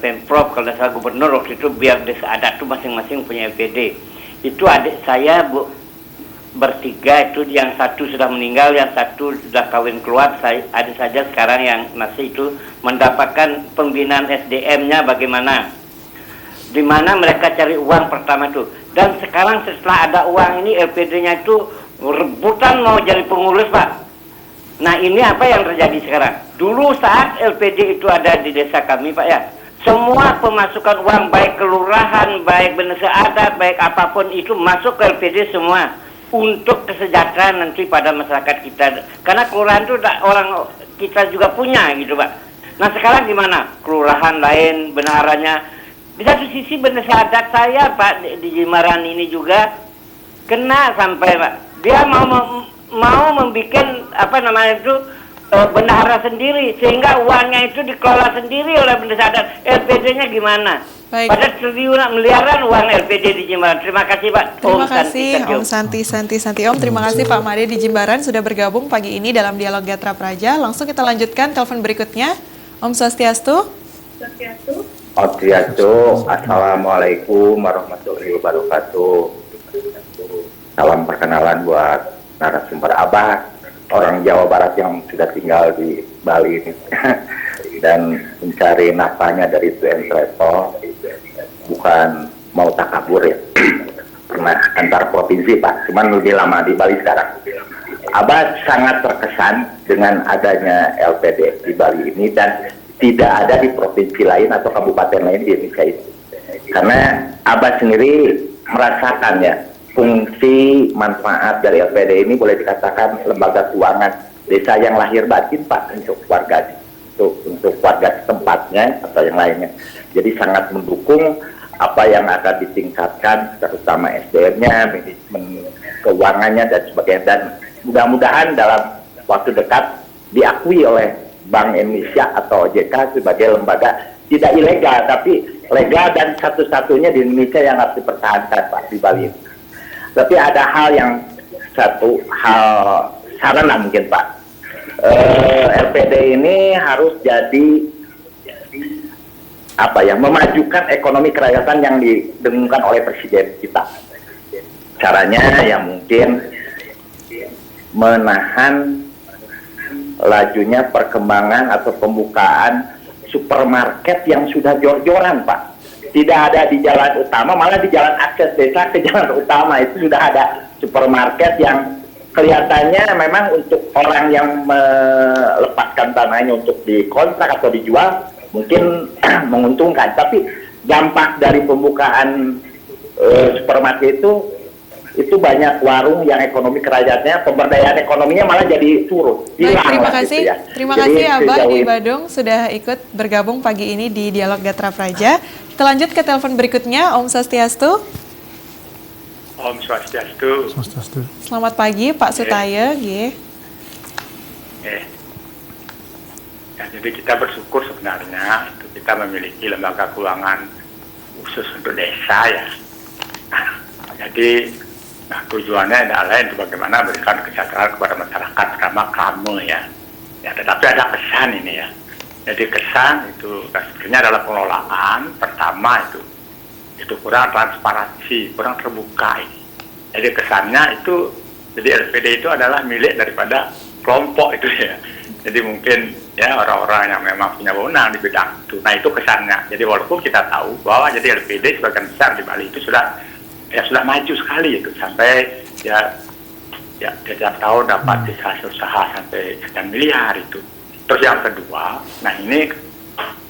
Pemprov, kalau saya gubernur waktu itu, biar desa adat itu masing-masing punya LPD. Itu adik saya bertiga, itu yang satu sudah meninggal, yang satu sudah kawin keluar. Ada saja sekarang yang masih itu mendapatkan pembinaan SDM-nya bagaimana, di mana mereka cari uang pertama itu. Dan sekarang setelah ada uang ini, LPD-nya itu rebutan mau jadi pengurus Pak. Nah ini apa yang terjadi sekarang? Dulu saat LPD itu ada di desa kami Pak ya, semua pemasukan uang baik kelurahan, baik desa adat, baik apapun itu masuk ke LPD semua untuk kesejahteraan nanti pada masyarakat kita. Karena kelurahan itu orang kita juga punya gitu Pak. Nah sekarang gimana? Kelurahan lain benarannya. Di satu sisi desa adat saya Pak di Jimbaran ini juga kena sampai Pak. Dia mau membuat bendahara sendiri, sehingga uangnya itu dikelola sendiri oleh desa adat. LPD-nya gimana? Baik. Pada triliunan miliaran uang LPD di Jimbaran. Terima kasih Pak. Terima kasih Om Santi Om. Terima kasih Pak Made di Jimbaran sudah bergabung pagi ini dalam Dialog Gatra Praja. Langsung kita lanjutkan telepon berikutnya. Om Swastiastu. Assalamualaikum warahmatullahi wabarakatuh. Salam perkenalan buat narasumber Abah, orang Jawa Barat yang sudah tinggal di Bali ini dan mencari nafkahnya dari TN Travel, bukan mau takabur ya. Pernah antar provinsi Pak, cuman lebih lama di Bali sekarang. Abah sangat terkesan dengan adanya LPD di Bali ini dan tidak ada di provinsi lain atau kabupaten lain di Indonesia ini. Karena Abah sendiri merasakan ya, fungsi manfaat dari LPD ini boleh dikatakan lembaga keuangan desa yang lahir batin Pak untuk warga, untuk warga setempatnya atau yang lainnya. Jadi sangat mendukung apa yang akan ditingkatkan, terutama SDM-nya, manajemen keuangannya dan sebagainya. Dan mudah-mudahan dalam waktu dekat diakui oleh Bank Indonesia atau OJK sebagai lembaga tidak ilegal tapi legal dan satu-satunya di Indonesia yang harus dipertahankan Pak di Bali. Tapi ada satu hal sarana mungkin Pak. LPD ini harus jadi memajukan ekonomi kerakyatan yang didengungkan oleh Presiden kita. Caranya yang mungkin menahan lajunya perkembangan atau pembukaan supermarket yang sudah jor-joran Pak. Tidak ada di jalan utama, malah di jalan akses desa ke jalan utama itu sudah ada supermarket yang kelihatannya memang untuk orang yang melepas memanfaatkan tanahnya untuk dikontrak atau dijual mungkin menguntungkan, tapi dampak dari pembukaan supermarket itu banyak warung yang ekonomi kerakyatnya, pemberdayaan ekonominya malah jadi turun. Baik, terima kasih. Gitu ya. Terima kasih Abah di ini. Badung sudah ikut bergabung pagi ini di Dialog Gatra Praja. Kita lanjut ke telepon berikutnya, Om Swastiastu. Om Swastiastu. Selamat pagi Pak Sutaya. Ya, jadi kita bersyukur sebenarnya itu kita memiliki lembaga keuangan khusus untuk desa ya. Jadi tujuannya adalah lain itu bagaimana berikan kesejahteraan kepada masyarakat terutama kamu ya. Tetapi ada kesan ini ya. Jadi kesan itu sebenarnya adalah pengelolaan pertama itu kurang transparansi, kurang terbuka ini. Jadi kesannya itu jadi LPD itu adalah milik daripada kelompok itu ya. Jadi mungkin ya orang-orang yang memang punya wewenang di bidang itu. Nah itu kesannya. Jadi walaupun kita tahu bahwa jadi LPD sebagian besar di Bali itu sudah maju sekali itu sampai ya setiap tahun dapat sisa hasil usaha sampai sekian miliar itu. Terus yang kedua, nah ini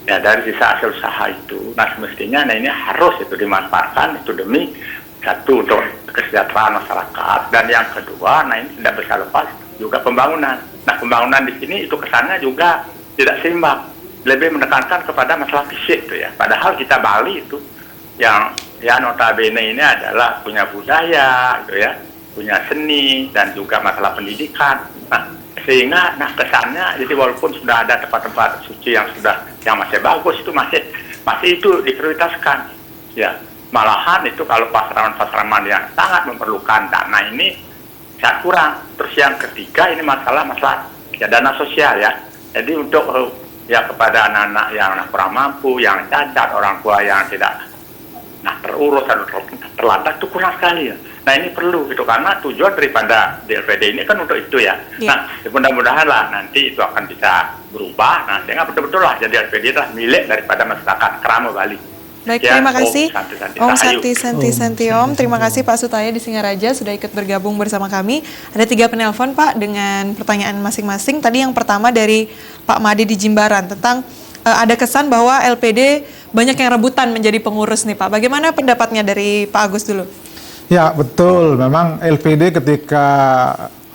ya dari sisa hasil usaha itu, nah semestinya nah ini harus itu dimanfaatkan itu demi satu untuk kesejahteraan masyarakat, dan yang kedua, nah ini tidak bisa lepas juga pembangunan. Nah pembangunan di sini itu kesannya juga tidak seimbang, lebih menekankan kepada masalah fisik itu ya. Padahal kita Bali itu yang ya notabene ini adalah punya budaya gitu ya, punya seni dan juga masalah pendidikan. Nah sehingga nah kesannya jadi walaupun sudah ada tempat-tempat suci yang masih bagus itu masih itu diprioritaskan ya. Malahan itu kalau pasaran yang sangat memerlukan dana ini sangat kurang. Terus yang ketiga ini masalah ya dana sosial ya. Jadi untuk ya kepada anak-anak yang kurang mampu, yang cacat, orang tua yang tidak terurus dan terlantar itu kurang sekali ya. Nah ini perlu gitu karena tujuan daripada DLPD ini kan untuk itu ya. Nah mudah-mudahan lah nanti itu akan bisa berubah. Nah sehingga betul-betul lah jadi DLPD adalah milik daripada masyarakat Kerama Bali. Baik, ya, terima kasih Om Santi Om. Terima kasih Pak Sutaya di Singaraja sudah ikut bergabung bersama kami. Ada 3 penelpon Pak dengan pertanyaan masing-masing. Tadi yang pertama dari Pak Made di Jimbaran tentang ada kesan bahwa LPD banyak yang rebutan menjadi pengurus nih Pak. Bagaimana pendapatnya dari Pak Agus dulu? Ya betul, memang LPD ketika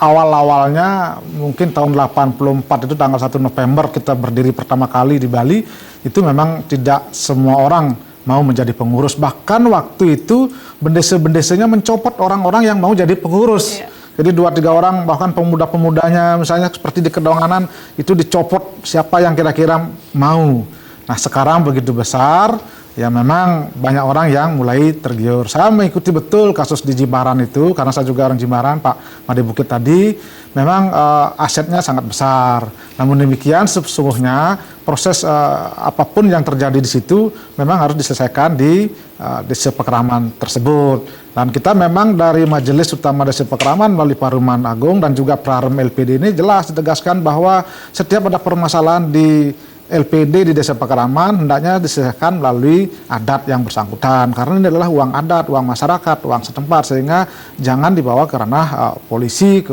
awal-awalnya mungkin tahun 84 itu tanggal 1 November kita berdiri pertama kali di Bali, itu memang tidak semua orang mau menjadi pengurus. Bahkan waktu itu bendese-bendesenya mencopot orang-orang yang mau jadi pengurus. Jadi 2-3 orang bahkan pemuda-pemudanya misalnya seperti di Kedonganan itu dicopot siapa yang kira-kira mau. Nah sekarang begitu besar ya memang banyak orang yang mulai tergiur. Saya mengikuti betul kasus di Jimbaran itu karena saya juga orang Jimbaran, Pak Made Bukit tadi memang asetnya sangat besar. Namun demikian sesungguhnya proses apapun yang terjadi di situ memang harus diselesaikan di Desa Pekeraman tersebut. Dan kita memang dari Majelis Utama Desa Pekeraman melalui Paruman Agung dan juga Prarem LPD ini jelas ditegaskan bahwa setiap ada permasalahan di LPD di Desa Pekeraman hendaknya diselesaikan melalui adat yang bersangkutan karena ini adalah uang adat, uang masyarakat, uang setempat, sehingga jangan dibawa ke ranah polisi, ke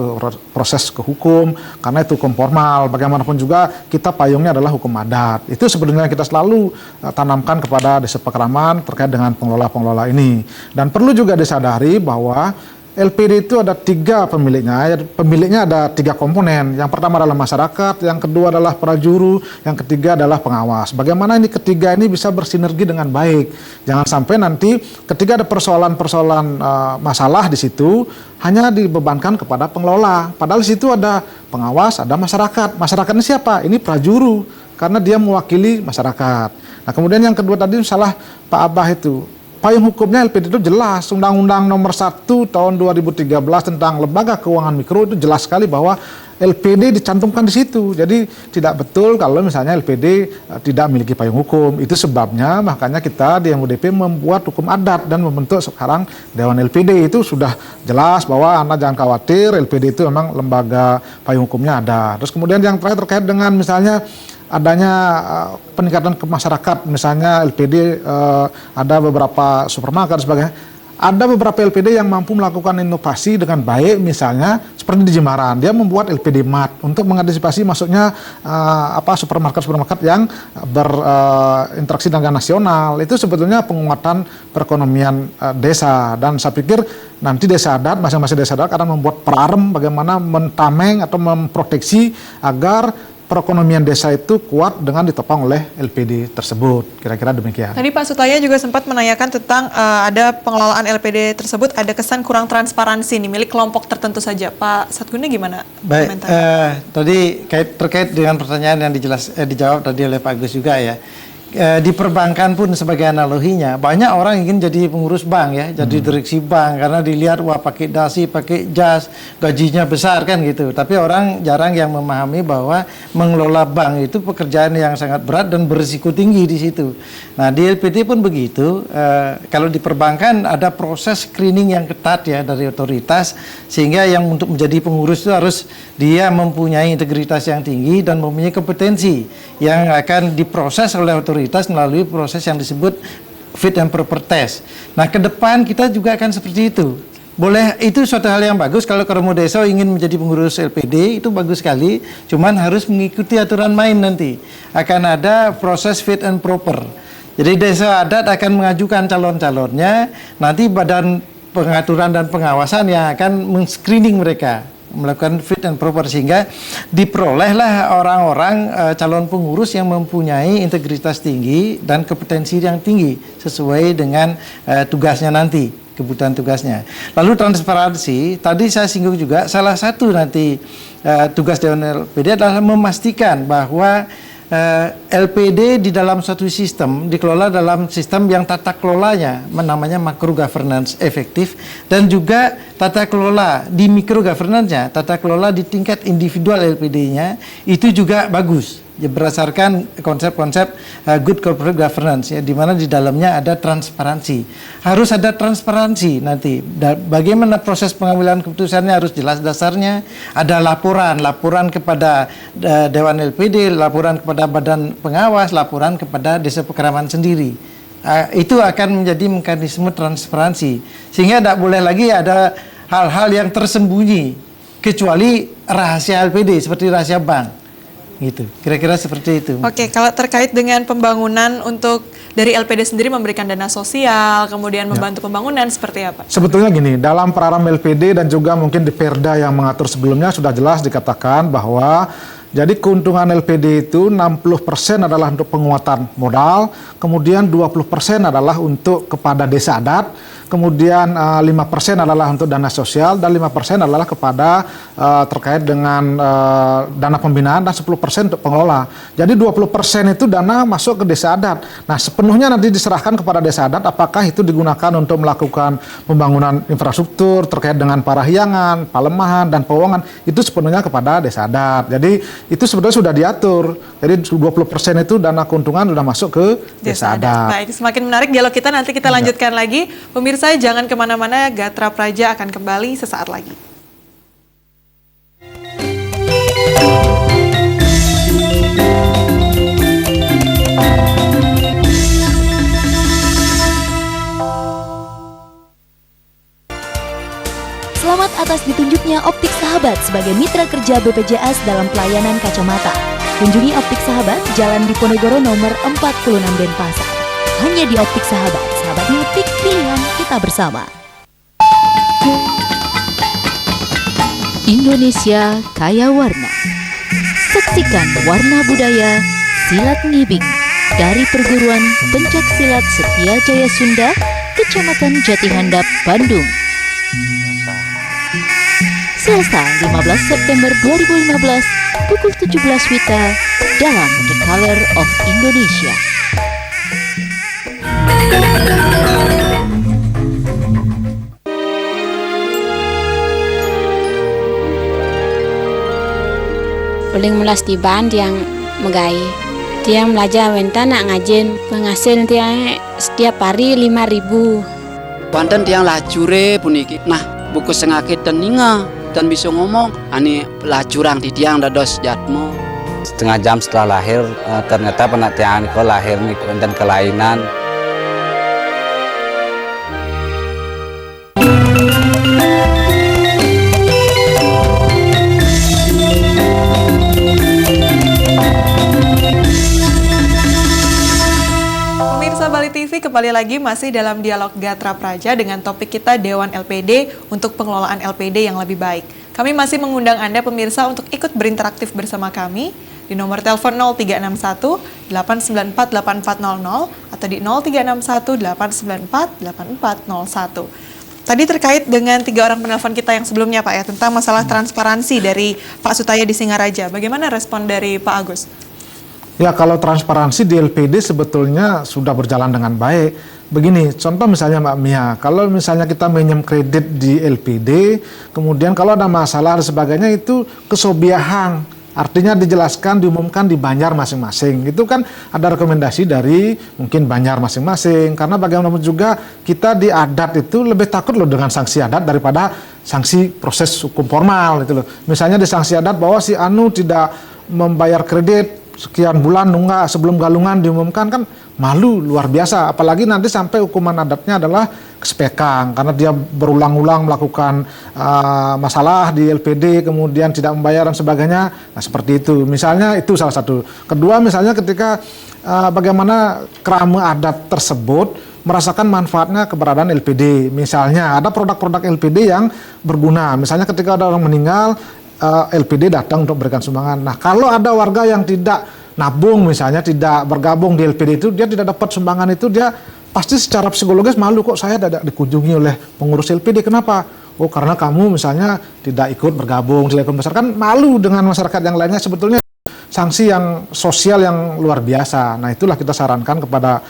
proses ke hukum karena itu hukum formal. Bagaimanapun juga kita payungnya adalah hukum adat. Itu sebenarnya kita selalu tanamkan kepada Desa Pekeraman terkait dengan pengelola-pengelola ini. Dan perlu juga disadari bahwa LPD itu ada 3 pemiliknya. Pemiliknya ada 3 komponen. Yang pertama adalah masyarakat, yang kedua adalah prajuru, yang ketiga adalah pengawas. Bagaimana ini ketiga ini bisa bersinergi dengan baik. Jangan sampai nanti ketika ada persoalan-persoalan masalah di situ hanya dibebankan kepada pengelola. Padahal di situ ada pengawas, ada masyarakat. Masyarakat ini siapa? Ini prajuru karena dia mewakili masyarakat. Nah kemudian yang kedua tadi salah Pak Abah itu. Payung hukumnya LPD itu jelas, Undang-Undang Nomor 1 Tahun 2013 tentang Lembaga Keuangan Mikro itu jelas sekali bahwa LPD dicantumkan di situ. Jadi tidak betul kalau misalnya LPD tidak memiliki payung hukum. Itu sebabnya makanya kita di MUDP membuat hukum adat dan membentuk sekarang Dewan LPD. Itu sudah jelas bahwa Anda jangan khawatir, LPD itu memang lembaga payung hukumnya ada. Terus kemudian yang terakhir terkait dengan misalnya adanya peningkatan ke masyarakat, misalnya LPD ada beberapa supermarket dan sebagainya. ada beberapa LPD yang mampu melakukan inovasi dengan baik, misalnya seperti di Jimbaran, dia membuat LPD mat untuk mengantisipasi masuknya supermarket yang berinteraksi dengan nasional. Itu sebetulnya penguatan perekonomian desa, dan saya pikir nanti desa adat, masing-masing desa adat akan membuat perarem bagaimana mentameng atau memproteksi agar perekonomian desa itu kuat dengan ditopang oleh LPD tersebut. Kira-kira demikian. Tadi Pak Sutaya juga sempat menanyakan tentang ada pengelolaan LPD tersebut ada kesan kurang transparansi nih milik kelompok tertentu saja. Pak Satguna gimana? Baik, tadi terkait dengan pertanyaan yang dijawab tadi oleh Pak Agus juga ya. Di perbankan pun sebagai analoginya, banyak orang ingin jadi pengurus bank ya, jadi direksi bank karena dilihat wah pakai dasi, pakai jas, gajinya besar kan gitu. Tapi orang jarang yang memahami bahwa mengelola bank itu pekerjaan yang sangat berat dan berisiko tinggi di situ. Nah di LPD pun begitu. Kalau di perbankan ada proses screening yang ketat ya dari otoritas, sehingga yang untuk menjadi pengurus itu harus dia mempunyai integritas yang tinggi dan mempunyai kompetensi yang akan diproses oleh otoritas melalui proses yang disebut fit and proper test. Nah, ke depan kita juga akan seperti itu. Boleh, itu suatu hal yang bagus kalau Kromo Desa ingin menjadi pengurus LPD, itu bagus sekali, cuman harus mengikuti aturan main nanti. Akan ada proses fit and proper. Jadi desa adat akan mengajukan calon-calonnya, nanti badan pengaturan dan pengawasan yang akan men-screening mereka, melakukan fit and proper, sehingga diperolehlah orang-orang calon pengurus yang mempunyai integritas tinggi dan kompetensi yang tinggi sesuai dengan tugasnya nanti, kebutuhan tugasnya. Lalu transparansi, tadi saya singgung juga, salah satu nanti tugas Dewan LPD adalah memastikan bahwa LPD di dalam suatu sistem dikelola dalam sistem yang tata kelolanya namanya macro governance efektif, dan juga tata kelola di micro governance-nya, tata kelola di tingkat individual LPD-nya itu juga bagus ya, berdasarkan konsep-konsep good corporate governance ya, di mana di dalamnya ada transparansi. Harus ada transparansi nanti. Bagaimana proses pengambilan keputusannya harus jelas dasarnya. Ada laporan kepada Dewan LPD, laporan kepada badan pengawas, laporan kepada desa pekeraman sendiri. Itu akan menjadi mekanisme transparansi, sehingga tidak boleh lagi ada hal-hal yang tersembunyi kecuali rahasia LPD seperti rahasia bank. Gitu. Kira-kira seperti itu. Oke, kalau terkait dengan pembangunan untuk dari LPD sendiri memberikan dana sosial, kemudian membantu pembangunan seperti apa? Sebetulnya gini, dalam perarem LPD dan juga mungkin di Perda yang mengatur sebelumnya sudah jelas dikatakan bahwa jadi keuntungan LPD itu 60% adalah untuk penguatan modal, kemudian 20% adalah untuk kepada desa adat, kemudian 5% adalah untuk dana sosial, dan 5% adalah kepada terkait dengan dana pembinaan, dan 10% untuk pengelola. Jadi 20% itu dana masuk ke desa adat. Nah, sepenuhnya nanti diserahkan kepada desa adat apakah itu digunakan untuk melakukan pembangunan infrastruktur terkait dengan parahyangan, palemahan, dan powongan, itu sepenuhnya kepada desa adat. Jadi itu sebenarnya sudah diatur. Jadi 20% itu dana keuntungan sudah masuk ke desa adat. Baik, semakin menarik dialog kita, nanti kita lanjutkan lagi. Pemirsa jangan kemana-mana, Gatra Praja akan kembali sesaat lagi. Selamat atas ditunjuknya Optik Sahabat sebagai mitra kerja BPJS dalam pelayanan kacamata. Kunjungi Optik Sahabat, Jalan Diponegoro nomor 46 Denpasar. Hanya di Optik Sahabat, sahabatnya optik pilihan kita bersama. Indonesia kaya warna. Saksikan warna budaya silat ngibing dari Perguruan Pencak Silat Setia Jaya Sunda, Kecamatan Jatihandap, Bandung. Selasa 15 September 2015 pukul 17 WITA dalam The Color of Indonesia. Paling melas tiban tiang megai. Tiang belajar wenta nak ngajin penghasil tiang setiap hari 5.000. Banten tiang lacure puniki. Nah, buku sengakit dan ninga dan bisa ngomong ani lacurang di tiang dados jatmo. Setengah jam setelah lahir ternyata penatian ko lahir nih dan kelainan. Bali TV, kembali lagi masih dalam dialog Gatra Praja dengan topik kita Dewan LPD untuk pengelolaan LPD yang lebih baik. Kami masih mengundang Anda pemirsa untuk ikut berinteraktif bersama kami di nomor telepon 0361 894 8400 atau di 0361 894 8401. Tadi terkait dengan 3 orang penelpon kita yang sebelumnya Pak ya, tentang masalah transparansi dari Pak Sutaya di Singaraja. Bagaimana respon dari Pak Agus? Ya, kalau transparansi di LPD sebetulnya sudah berjalan dengan baik. Begini, contoh misalnya Mbak Mia, kalau misalnya kita minjem kredit di LPD, kemudian kalau ada masalah dan sebagainya itu kesobiahan. Artinya dijelaskan, diumumkan di Banjar masing-masing. Itu kan ada rekomendasi dari mungkin Banjar masing-masing. Karena bagaimanapun juga kita di adat itu lebih takut loh dengan sanksi adat daripada sanksi proses hukum formal itu loh. Misalnya di sanksi adat bahwa si Anu tidak membayar kredit sekian bulan nunggak sebelum galungan diumumkan, kan malu luar biasa. Apalagi nanti sampai hukuman adatnya adalah kespekang karena dia berulang-ulang melakukan masalah di LPD kemudian tidak membayar dan sebagainya. Nah, seperti itu. Misalnya itu salah satu. Kedua, misalnya ketika bagaimana kerama adat tersebut merasakan manfaatnya keberadaan LPD. Misalnya ada produk-produk LPD yang berguna. Misalnya ketika ada orang meninggal, LPD datang untuk berikan sumbangan. Nah, kalau ada warga yang tidak nabung misalnya, tidak bergabung di LPD itu, dia tidak dapat sumbangan itu, dia pasti secara psikologis malu, kok saya tidak dikunjungi oleh pengurus LPD, kenapa? Oh, karena kamu misalnya tidak ikut bergabung, tidak ikut masyarakat, kan malu dengan masyarakat yang lainnya. Sebetulnya sanksi yang sosial yang luar biasa. Nah, itulah kita sarankan kepada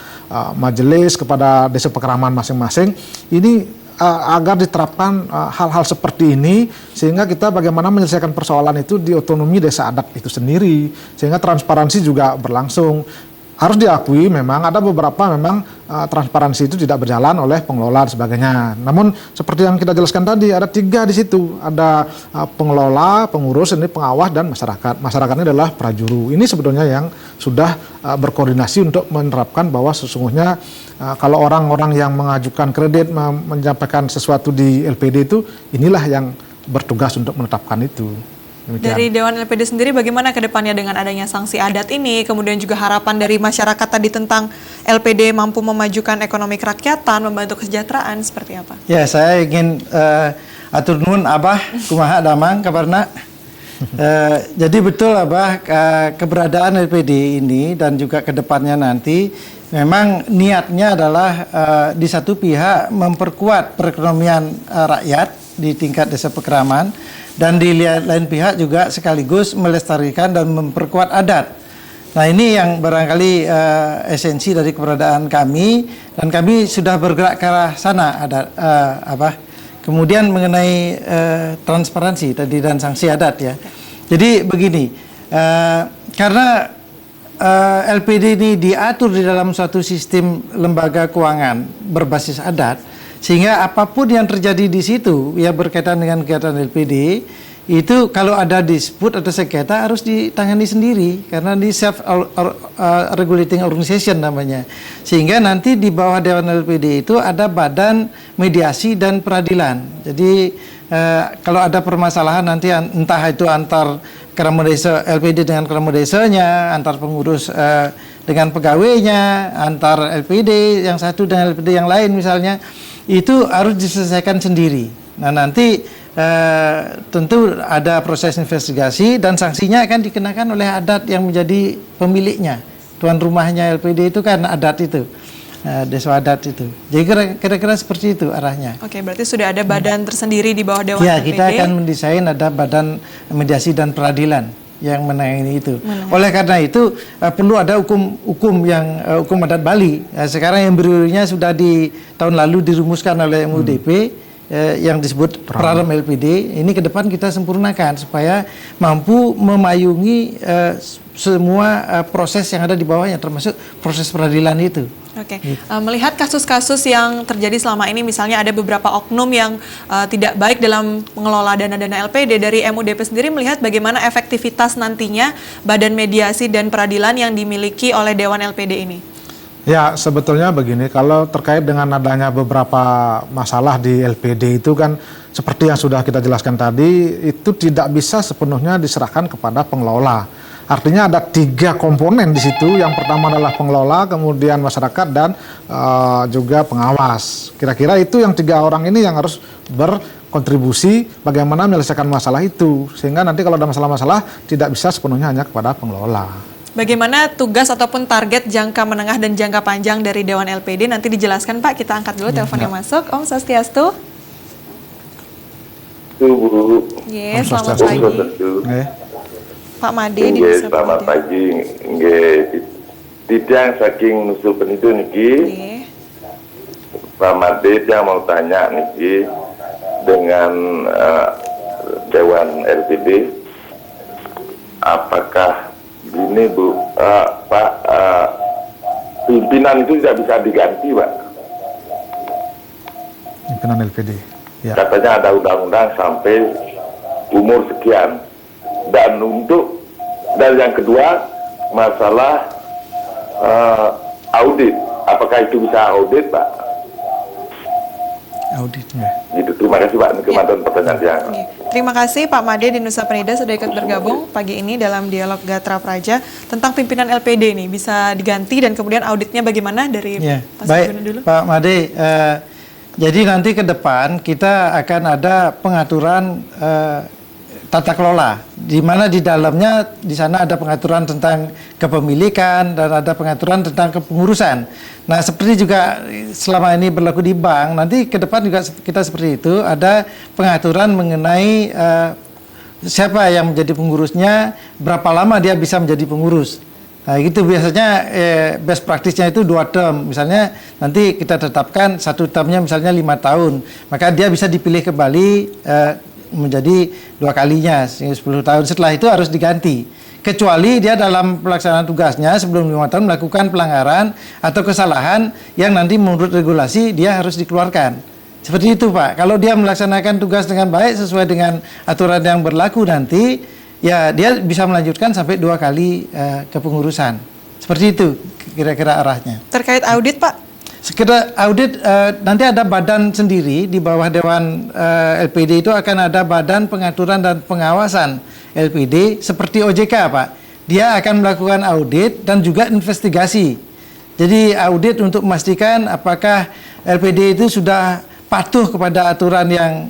majelis, kepada desa pekeraman masing-masing, ini agar diterapkan hal-hal seperti ini, sehingga kita bagaimana menyelesaikan persoalan itu di otonomi desa adat itu sendiri, sehingga transparansi juga berlangsung. Harus diakui memang ada beberapa memang transparansi itu tidak berjalan oleh pengelola dan sebagainya. Namun seperti yang kita jelaskan tadi, ada 3 di situ, ada pengelola, pengurus, ini pengawas, dan masyarakat. Masyarakat ini adalah prajuru. Ini sebetulnya yang sudah berkoordinasi untuk menerapkan bahwa sesungguhnya kalau orang-orang yang mengajukan kredit menyampaikan sesuatu di LPD itu, inilah yang bertugas untuk menetapkan itu. Demikian. Dari Dewan LPD sendiri bagaimana ke depannya dengan adanya sanksi adat ini, kemudian juga harapan dari masyarakat tadi tentang LPD mampu memajukan ekonomi kerakyatan, membantu kesejahteraan, seperti apa? Ya, saya ingin atur nuhun Abah, kumaha damang kabarna. Jadi betul Abah, keberadaan LPD ini dan juga ke depannya nanti memang niatnya adalah di satu pihak memperkuat perekonomian rakyat di tingkat desa pekeraman, dan di lain pihak juga sekaligus melestarikan dan memperkuat adat. Nah, ini yang barangkali esensi dari keberadaan kami, dan kami sudah bergerak ke arah sana. Kemudian mengenai transparansi tadi dan sanksi adat ya. Jadi begini, karena LPD ini diatur di dalam suatu sistem lembaga keuangan berbasis adat, sehingga apapun yang terjadi di situ yang berkaitan dengan kegiatan LPD itu kalau ada dispute atau sengketa harus ditangani sendiri, karena di self regulating organization namanya. Sehingga nanti di bawah Dewan LPD itu ada badan mediasi dan peradilan. Jadi kalau ada permasalahan nanti entah itu antar kerama desa LPD dengan kerama desanya, antar pengurus dengan pegawainya, antar LPD yang satu dengan LPD yang lain misalnya, itu harus diselesaikan sendiri. Nah, nanti tentu ada proses investigasi dan sanksinya akan dikenakan oleh adat yang menjadi pemiliknya. Tuan rumahnya LPD itu kan adat itu, desa adat itu. Jadi kira-kira seperti itu arahnya. Oke, berarti sudah ada badan tersendiri di bawah Dewan ya, LPD. Kita akan mendesain ada badan mediasi dan peradilan yang menangani itu. Oleh karena itu perlu ada hukum adat Bali. Sekarang yang berurinya sudah di tahun lalu dirumuskan oleh MUDP yang disebut Praram LPD. Ini ke depan kita sempurnakan supaya mampu memayungi semua proses yang ada di bawahnya, termasuk proses peradilan itu. Oke, melihat kasus-kasus yang terjadi selama ini, misalnya ada beberapa oknum yang tidak baik dalam mengelola dana-dana LPD, dari MUDP sendiri melihat bagaimana efektivitas nantinya badan mediasi dan peradilan yang dimiliki oleh Dewan LPD ini? Ya, sebetulnya begini, kalau terkait dengan adanya beberapa masalah di LPD itu kan seperti yang sudah kita jelaskan tadi, itu tidak bisa sepenuhnya diserahkan kepada pengelola. Artinya ada 3 komponen di situ. Yang pertama adalah pengelola, kemudian masyarakat, dan juga pengawas. Kira-kira itu yang 3 orang ini yang harus berkontribusi bagaimana menyelesaikan masalah itu. Sehingga nanti kalau ada masalah-masalah tidak bisa sepenuhnya hanya kepada pengelola. Bagaimana tugas ataupun target jangka menengah dan jangka panjang dari Dewan LPD nanti dijelaskan Pak. Kita angkat dulu telepon yang masuk. Om Swastiastu. Bu. Yes, selamat pagi. Pak Made di Nusa selamat pagi. Tidak saking nusul penitu niki. Pak Made yang mau tanya niki dengan Dewan LPD, apakah gini Bu, Pak, pimpinan itu tidak bisa diganti, Pak? Pimpinan LPD. Ya. Katanya ada undang-undang sampai umur sekian. Dan yang kedua masalah audit, apakah itu bisa audit, Pak? Audit, ya. Gitu, terima kasih Pak. Ini kemampuan pertanyaan yang. Terima kasih Pak Made di Nusa Penida sudah ikut bergabung pagi ini dalam dialog Gatra Praja tentang pimpinan LPD ini bisa diganti dan kemudian auditnya bagaimana dari Pak Baik, dulu. Pak Made. Jadi nanti ke depan kita akan ada pengaturan tata kelola, di mana di dalamnya di sana ada pengaturan tentang kepemilikan dan ada pengaturan tentang kepengurusan. Nah, seperti juga selama ini berlaku di bank, nanti ke depan juga kita seperti itu, ada pengaturan mengenai siapa yang menjadi pengurusnya, berapa lama dia bisa menjadi pengurus. Nah, gitu biasanya best practice-nya itu 2 term. Misalnya nanti kita tetapkan 1 termnya misalnya 5 tahun, maka dia bisa dipilih kembali menjadi 2 kalinya, 10 tahun. Setelah itu harus diganti. Kecuali dia dalam pelaksanaan tugasnya sebelum 5 tahun melakukan pelanggaran atau kesalahan yang nanti menurut regulasi dia harus dikeluarkan. Seperti itu Pak. Kalau dia melaksanakan tugas dengan baik sesuai dengan aturan yang berlaku nanti, ya dia bisa melanjutkan sampai 2 kali kepengurusan. Seperti itu kira-kira arahnya. Terkait audit Pak? Sekedar audit, nanti ada badan sendiri di bawah Dewan LPD itu akan ada badan pengaturan dan pengawasan LPD seperti OJK Pak. Dia akan melakukan audit dan juga investigasi. Jadi audit untuk memastikan apakah LPD itu sudah patuh kepada aturan yang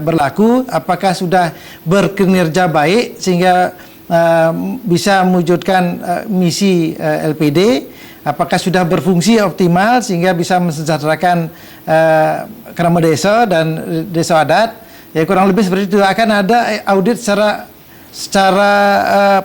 berlaku, apakah sudah berkinerja baik sehingga bisa mewujudkan misi LPD, apakah sudah berfungsi optimal sehingga bisa mensejahterakan kerama desa dan desa adat. Ya kurang lebih seperti itu. Akan ada audit secara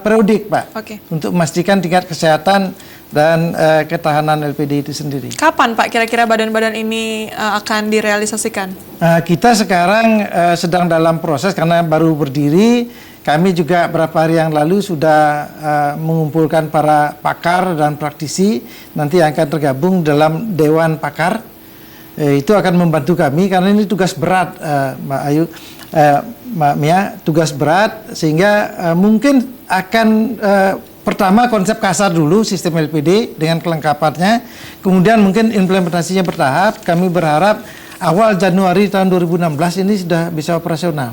periodik Pak, untuk memastikan tingkat kesehatan dan ketahanan LPD itu sendiri. Kapan Pak kira-kira badan-badan ini akan direalisasikan? Kita sekarang sedang dalam proses karena baru berdiri. Kami juga beberapa hari yang lalu sudah mengumpulkan para pakar dan praktisi nanti yang akan tergabung dalam Dewan Pakar. Itu akan membantu kami karena ini tugas berat, Mbak Ayu, Mbak Mia, tugas berat sehingga mungkin akan pertama konsep kasar dulu sistem LPD dengan kelengkapannya, kemudian mungkin implementasinya bertahap. Kami berharap awal Januari tahun 2016 ini sudah bisa operasional.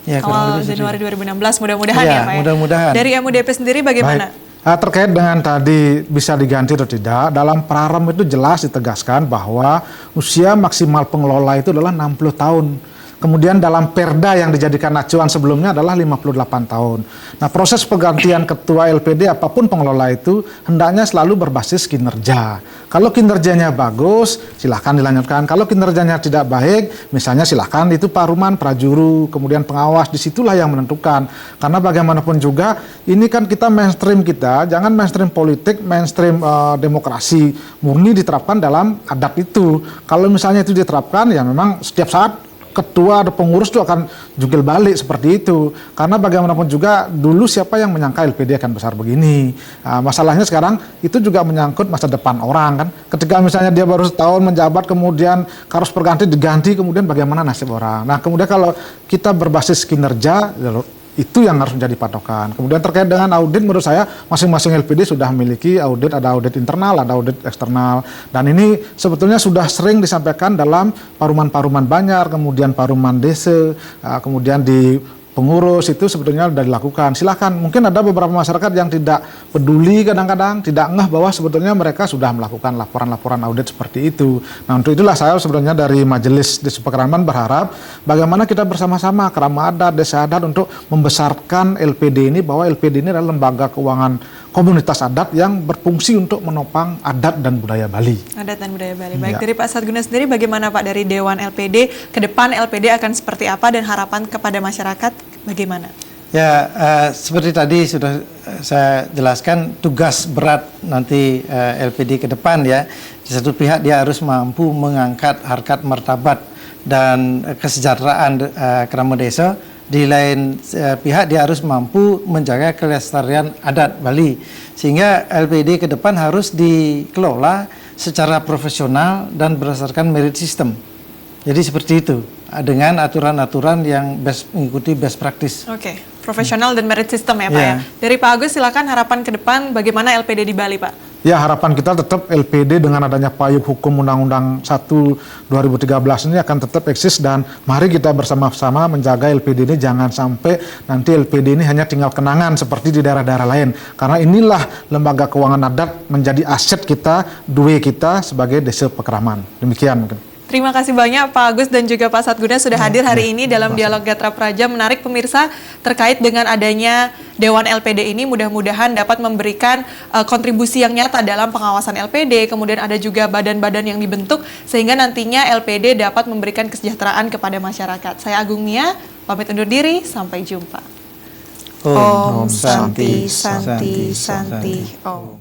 Ya, awal Januari 2016 mudah-mudahan ya Pak. Mudah-mudahan. Dari MUDP sendiri bagaimana? Terkait dengan tadi bisa diganti atau tidak, dalam Prarem itu jelas ditegaskan bahwa usia maksimal pengelola itu adalah 60 tahun. Kemudian dalam perda yang dijadikan acuan sebelumnya adalah 58 tahun. Nah, proses pergantian ketua LPD apapun pengelola itu hendaknya selalu berbasis kinerja. Kalau kinerjanya bagus, silahkan dilanjutkan. Kalau kinerjanya tidak baik, misalnya silahkan itu paruman, prajuru, kemudian pengawas, disitulah yang menentukan. Karena bagaimanapun juga, ini kan kita mainstream kita, jangan mainstream politik, mainstream demokrasi, murni diterapkan dalam adat itu. Kalau misalnya itu diterapkan, ya memang setiap saat ketua atau pengurus itu akan jungkil balik seperti itu. Karena bagaimanapun juga dulu siapa yang menyangka LPD akan besar begini. Masalahnya sekarang itu juga menyangkut masa depan orang kan. Ketika misalnya dia baru setahun menjabat kemudian harus berganti diganti kemudian bagaimana nasib orang. Nah kemudian kalau kita berbasis kinerja itu yang harus menjadi patokan. Kemudian terkait dengan audit menurut saya masing-masing LPD sudah memiliki audit, ada audit internal, ada audit eksternal. Dan ini sebetulnya sudah sering disampaikan dalam paruman-paruman Banjar, kemudian paruman desa, kemudian di pengurus itu sebetulnya sudah dilakukan. Silakan, mungkin ada beberapa masyarakat yang tidak peduli kadang-kadang, tidak ngeh bahwa sebetulnya mereka sudah melakukan laporan-laporan audit seperti itu. Nah, untuk itulah saya sebenarnya dari Majelis Desa Pekraman berharap bagaimana kita bersama-sama Kerama Adat, Desa Adat untuk membesarkan LPD ini, bahwa LPD ini adalah lembaga keuangan komunitas adat yang berfungsi untuk menopang adat dan budaya Bali. Adat dan budaya Bali. Baik, Ya. dari Pak Satguna sendiri bagaimana Pak dari Dewan LPD, ke depan LPD akan seperti apa dan harapan kepada masyarakat bagaimana? Ya, seperti tadi sudah saya jelaskan, tugas berat nanti LPD ke depan ya. Di satu pihak dia harus mampu mengangkat harkat martabat dan kesejahteraan kerama desa. Di lain pihak dia harus mampu menjaga kelestarian adat Bali. Sehingga LPD ke depan harus dikelola secara profesional dan berdasarkan merit system. Jadi seperti itu, dengan aturan-aturan yang mengikuti best practice. Oke, profesional dan merit system ya Pak Ya. ya. Dari Pak Agus silakan harapan ke depan bagaimana LPD di Bali Pak? Ya, harapan kita tetap LPD dengan adanya payung hukum Undang-Undang 1 2013 ini akan tetap eksis, dan mari kita bersama-sama menjaga LPD ini jangan sampai nanti LPD ini hanya tinggal kenangan seperti di daerah-daerah lain. Karena inilah lembaga keuangan adat menjadi aset kita, duit kita sebagai Desa Pekraman. Demikian mungkin. Terima kasih banyak Pak Agus dan juga Pak Satguna sudah hadir hari ini dalam Dialog Gatra Praja. Menarik pemirsa terkait dengan adanya Dewan LPD ini, mudah-mudahan dapat memberikan kontribusi yang nyata dalam pengawasan LPD. Kemudian ada juga badan-badan yang dibentuk sehingga nantinya LPD dapat memberikan kesejahteraan kepada masyarakat. Saya Agung Mia, pamit undur diri, sampai jumpa. Om Santi Santi Santi Om.